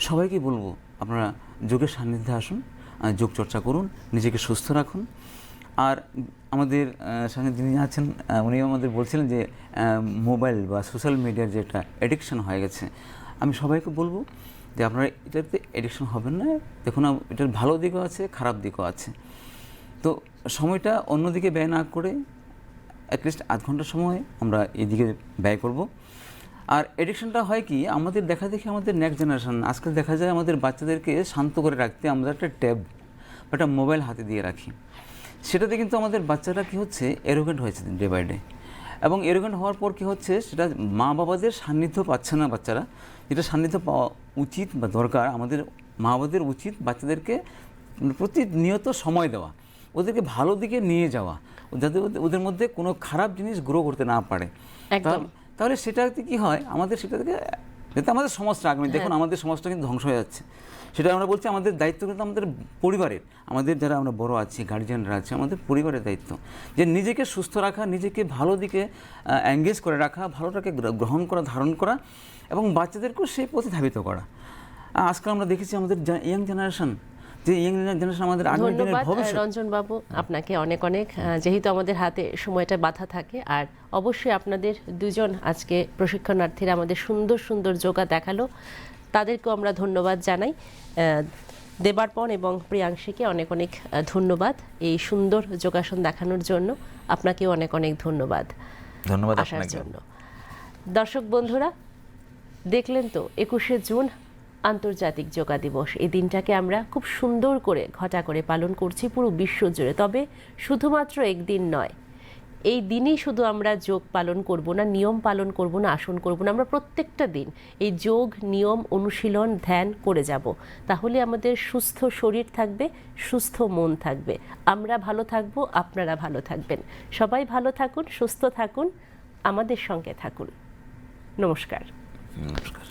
S2: সবাইকে বলবো আপনারা যোগের সান্নিধ্যে আসুন, যোগ চর্চা করুন, নিজেকে সুস্থ রাখুন। আর আমাদের সঙ্গে যিনি আছেন উনি আমাদের বলছিলেন যে মোবাইল বা সোশ্যাল মিডিয়ার যে একটা অ্যাডিকশন হয়ে গেছে, আমি সবাইকে বলবো যে আপনারা এটাতে অ্যাডিকশন হবেন না। দেখুন এটার ভালো দিকও আছে, খারাপ দিকও আছে। তো সময়টা অন্যদিকে ব্যয় না করে অ্যাটলিস্ট আধ ঘন্টা সময় আমরা এদিকে ব্যয় করব। আর এডিকশনটা হয় কি, আমাদের দেখা দেখি আমাদের নেক্সট জেনারেশন আজকাল দেখা যায় আমাদের বাচ্চাদেরকে শান্ত করে রাখতে আমরা একটা ট্যাব বা একটা মোবাইল হাতে দিয়ে রাখি। সেটাতে কিন্তু আমাদের বাচ্চারা কী হচ্ছে, এরোগেন্ট হয়েছে ডে বাই ডে। এবং এরোগেন্ট হওয়ার পর কী হচ্ছে, সেটা মা বাবাদের সান্নিধ্য পাচ্ছে না বাচ্চারা, যেটা সান্নিধ্য পাওয়া উচিত বা দরকার। আমাদের মা বাবাদের উচিত বাচ্চাদেরকে প্রতিনিয়ত সময় দেওয়া, ওদেরকে ভালো দিকে নিয়ে যাওয়া, যাতে ওদের মধ্যে কোনো খারাপ জিনিস গ্রো করতে না পারে। তাহলে সেটাতে কি হয়, আমাদের সেটা থেকে যাতে আমাদের সমাজটা আগামী, দেখুন আমাদের সমাজটা কিন্তু ধ্বংস হয়ে যাচ্ছে। সেটা আমরা বলছি আমাদের দায়িত্ব কিন্তু আমাদের পরিবারের, আমাদের যারা আমরা বড় আছি, গার্জিয়ানরা আছে, আমাদের পরিবারের দায়িত্ব যে নিজেকে সুস্থ রাখা, নিজেকে ভালো দিকে এঙ্গেজ করে রাখা, ভালোটাকে গ্রহণ করা, ধারণ করা এবং বাচ্চাদেরকেও সেই পথে ধাবিত করা। আজকাল আমরা দেখেছি আমাদের ইয়াং জেনারেশন, যে ইয়াং জেনারেশন আমাদের আগামী দিনের ভবিষ্যৎ।
S1: রঞ্জন বাবু, আপনাকে অনেক অনেক, যেহেতু আমাদের হাতে সময়টা বাধা থাকে, আর অবশ্যই আপনাদের দুজন আজকে প্রশিক্ষণার্থীরা আমাদের সুন্দর সুন্দর যোগা দেখালো, তাদেরকেও আমরা ধন্যবাদ জানাই। দেবার্পণ এবং প্রিয়াংশীকে অনেক অনেক ধন্যবাদ এই সুন্দর যোগাসন দেখানোর জন্য। আপনাকেও অনেক অনেক ধন্যবাদ আসার জন্য। দর্শক বন্ধুরা, দেখলেন তো 21শে জুন আন্তর্জাতিক যোগা দিবস। এই দিনটাকে আমরা খুব সুন্দর করে ঘটা করে পালন করছি পুরো বিশ্ব জুড়ে। তবে শুধুমাত্র একদিন নয়, এই দিনই শুধু আমরা যোগ পালন করব না, নিয়ম পালন করব না, আসন করব না, আমরা প্রত্যেকটা দিন এই যোগ, নিয়ম, অনুশীলন, ধ্যান করে যাব। তাহলে আমাদের সুস্থ শরীর থাকবে, সুস্থ মন থাকবে, আমরা ভালো থাকব, আপনারা ভালো থাকবেন। সবাই ভালো থাকুন, সুস্থ থাকুন, আমাদের সঙ্গে থাকুন। নমস্কার।
S2: নমস্কার।